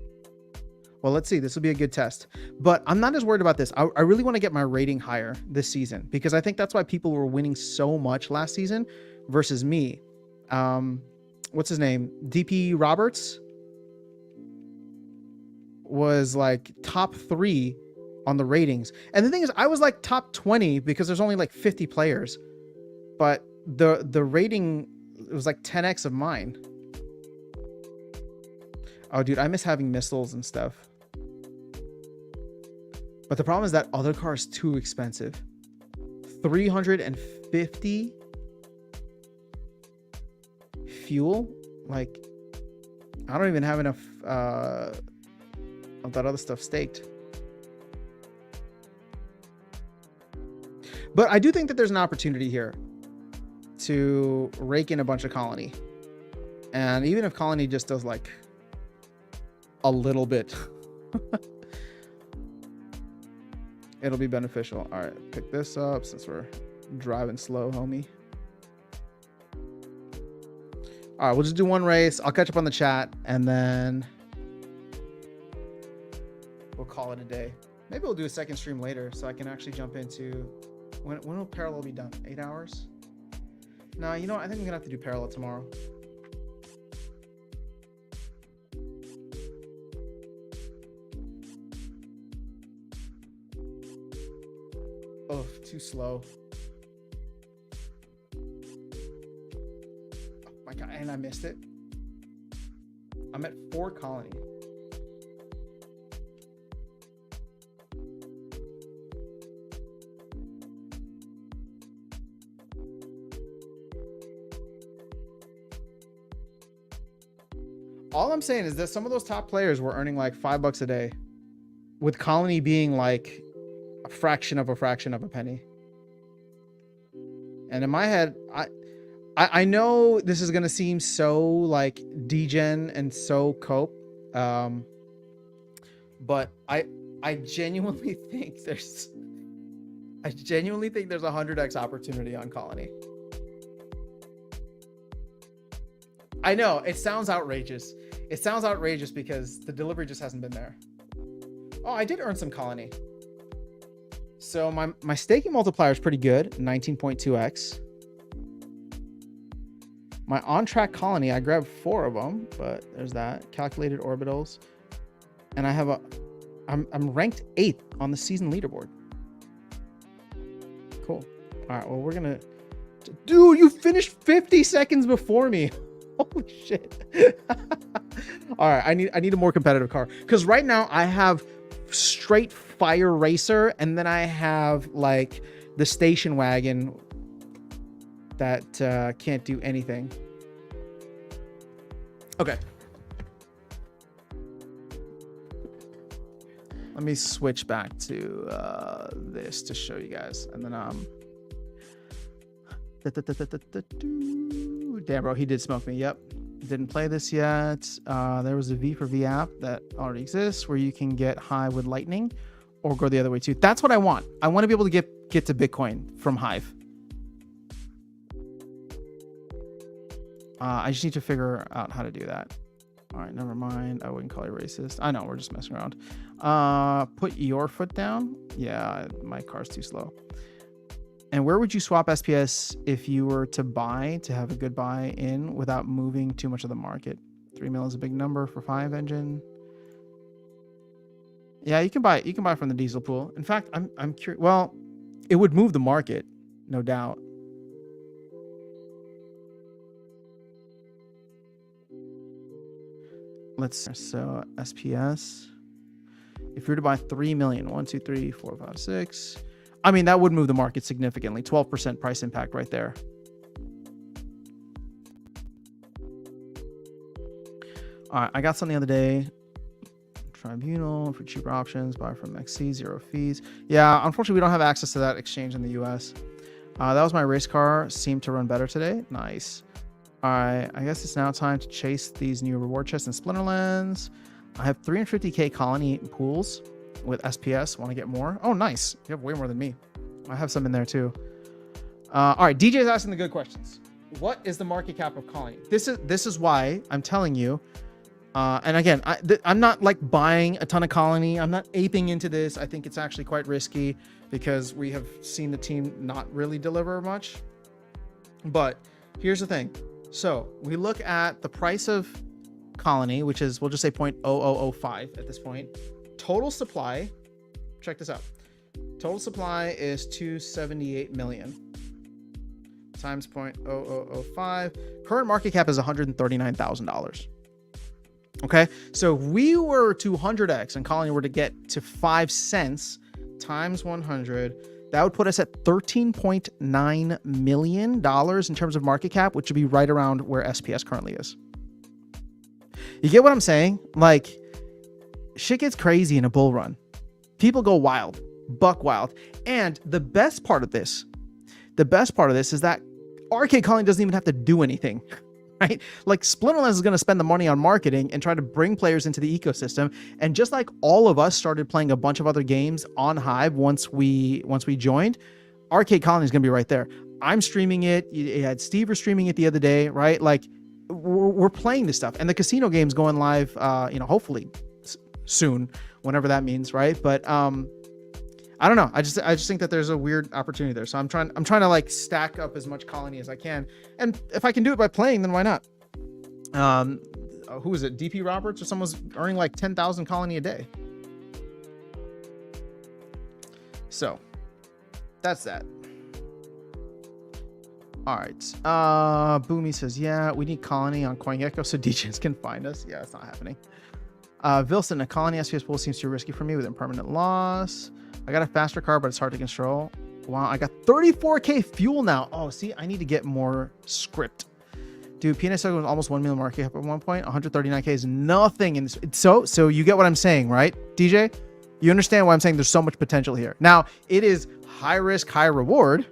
Well, let's see. This will be a good test. But I'm not as worried about this. I really want to get my rating higher this season, because I think that's why people were winning so much last season versus me. What's his name? DP Roberts was like top 3 on the ratings. And the thing is, I was like top 20 because there's only like 50 players. But the rating, it was like 10x of mine. Oh, dude, I miss having missiles and stuff. But the problem is that other car is too expensive. 350 fuel? Like, I don't even have enough of that other stuff staked. But I do think that there's an opportunity here to rake in a bunch of colony. And even if colony just does like a little bit, it'll be beneficial. All right, pick this up since we're driving slow, homie. All right, we'll just do one race. I'll catch up on the chat, and then we'll call it a day. Maybe we'll do a second stream later so I can actually jump into... When will parallel be done? 8 hours? No, you know what? I think I'm going to have to do parallel tomorrow. Oh, too slow. Oh my God, and I missed it. I'm at 4 colony. All I'm saying is that some of those top players were earning like $5 a day, with colony being like a fraction of a penny. And in my head, I know this is gonna seem so like degen and so cope, but I genuinely think there's a 100x opportunity on colony. I know it sounds outrageous. It sounds outrageous because the delivery just hasn't been there. Oh, I did earn some colony. So my staking multiplier is pretty good, 19.2x. My on-track colony, I grabbed 4 of them, but there's that. Calculated orbitals. And I have I'm ranked 8th on the season leaderboard. Cool. All right, well, we're gonna... Dude, you finished 50 seconds before me. Holy shit. All right, I need a more competitive car. Because right now I have straight fire racer, and then I have like the station wagon that can't do anything. Okay. Let me switch back to this to show you guys, and then damn, bro, he did smoke me. Yep, didn't play this yet. There was a V for V app that already exists where you can get Hive with Lightning, or go the other way too. That's what I want. I want to be able to get to Bitcoin from Hive. I just need to figure out how to do that. All right, never mind. I wouldn't call you racist. I know, we're just messing around. Put your foot down. Yeah, my car's too slow. And where would you swap SPS if you were to buy, to have a good buy in without moving too much of the market? 3 mil is a big number for 5 engine. Yeah, you can buy from the diesel pool. In fact, I'm curious. Well, it would move the market, no doubt. So SPS, if you were to buy 3 million, 1, 2, 3, 4, 5, 6, I mean, that would move the market significantly. 12% price impact right there. All right, I got some the other day. Tribunal for cheaper options, buy from XC, 0 fees. Yeah, unfortunately, we don't have access to that exchange in the US. That was my race car. Seemed to run better today. Nice. All right, I guess it's now time to chase these new reward chests in Splinterlands. I have 350k colony pools with SPS. Want to get more? Oh, nice. You have way more than me. I have some in there too. All right, DJ is asking the good questions. What is the market cap of colony? This is why I'm telling you. And again, I'm not like buying a ton of colony. I'm not aping into this. I think it's actually quite risky because we have seen the team not really deliver much. But here's the thing. So we look at the price of colony, which is, we'll just say 0.0005 at this point. Total supply, check this out. Total supply is 278 million times 0.0005. Current market cap is $139,000. Okay, so if we were to 100x and colony were to get to 5 cents times 100, that would put us at $13.9 million in terms of market cap, which would be right around where SPS currently is. You get what I'm saying? Like, shit gets crazy in a bull run. People go wild, buck wild. And the best part of this is that Arcade Colony doesn't even have to do anything, right? Like, Splinterlands is going to spend the money on marketing and try to bring players into the ecosystem. And just like all of us started playing a bunch of other games on Hive once we joined, Arcade Colony is going to be right there. I'm streaming it. You had Steve was streaming it the other day, right? Like, we're playing this stuff, and the casino game's going live, hopefully soon, whenever that means, right? But I don't know. I just think that there's a weird opportunity there. So I'm trying to like stack up as much colony as I can, and if I can do it by playing, then why not? Who is it? DP Roberts or someone's earning like 10,000 colony a day. So that's that. All right. Boomy says, yeah, we need colony on CoinGecko so DJs can find us. Yeah, it's not happening. Vilson, a colony SPS pool seems too risky for me with impermanent loss. I got a faster car, but it's hard to control. Wow, I got 34K fuel now. Oh, see, I need to get more script. Dude, PNS was almost 1 million market cap at one point. 139K is nothing in this. So you get what I'm saying, right, DJ? You understand why I'm saying there's so much potential here. Now, it is high risk, high reward,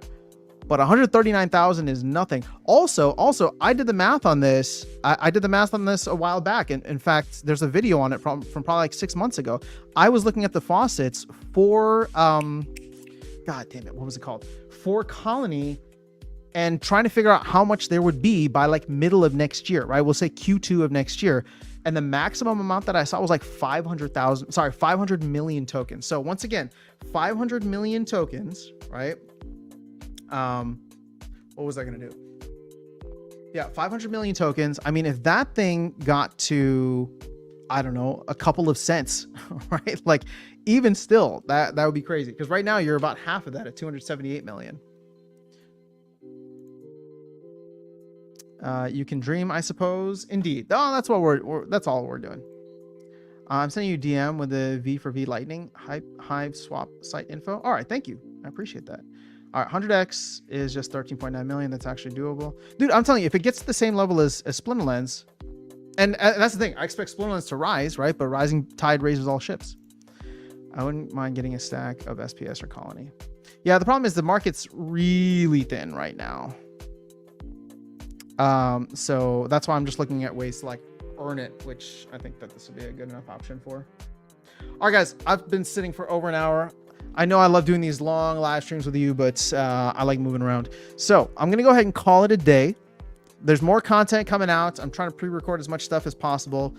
but 139,000 is nothing. Also, I did the math on this. I did the math on this a while back. And in fact, there's a video on it from probably like 6 months ago. I was looking at the faucets for, God damn it, what was it called? For Colony, and trying to figure out how much there would be by like middle of next year, right? We'll say Q2 of next year. And the maximum amount that I saw was like 500 million tokens. So once again, 500 million tokens, right? What was I going to do? Yeah, 500 million tokens. I mean, if that thing got to, I don't know, a couple of cents, right? Like even still, that would be crazy. Because right now you're about half of that at 278 million. You can dream, I suppose. Indeed. Oh, that's what that's all we're doing. I'm sending you DM with the V for V Lightning Hive swap site info. All right, thank you. I appreciate that. All right, 100x is just 13.9 million. That's actually doable, dude. I'm telling you, if it gets to the same level as Splinterlands, and that's the thing, I expect Splinterlands to rise, right? But rising tide raises all ships. I wouldn't mind getting a stack of SPS or Colony. Yeah, the problem is the market's really thin right now. So that's why I'm just looking at ways to like earn it, which I think that this will be a good enough option for. All right, guys, I've been sitting for over an hour. I know I love doing these long live streams with you, but I like moving around. So I'm going to go ahead and call it a day. There's more content coming out. I'm trying to pre-record as much stuff as possible.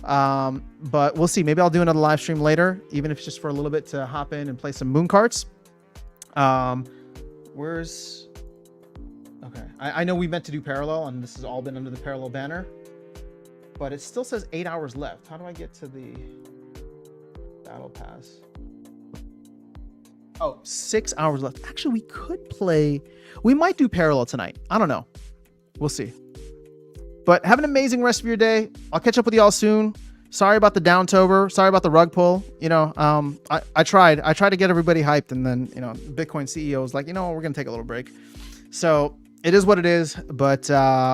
But we'll see. Maybe I'll do another live stream later, even if it's just for a little bit to hop in and play some moon carts. Where's... Okay, I know we meant to do parallel, and this has all been under the parallel banner, but it still says 8 hours left. How do I get to the battle pass? Oh, 6 hours left. Actually, we could play. We might do parallel tonight. I don't know. We'll see. But have an amazing rest of your day. I'll catch up with y'all soon. Sorry about the Downtober. Sorry about the rug pull. You know, I tried to get everybody hyped, and then, you know, Bitcoin CEO was like, you know, we're going to take a little break. So it is what it is, but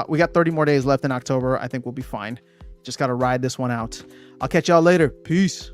we got 30 more days left in October. I think we'll be fine. Just got to ride this one out. I'll catch y'all later. Peace.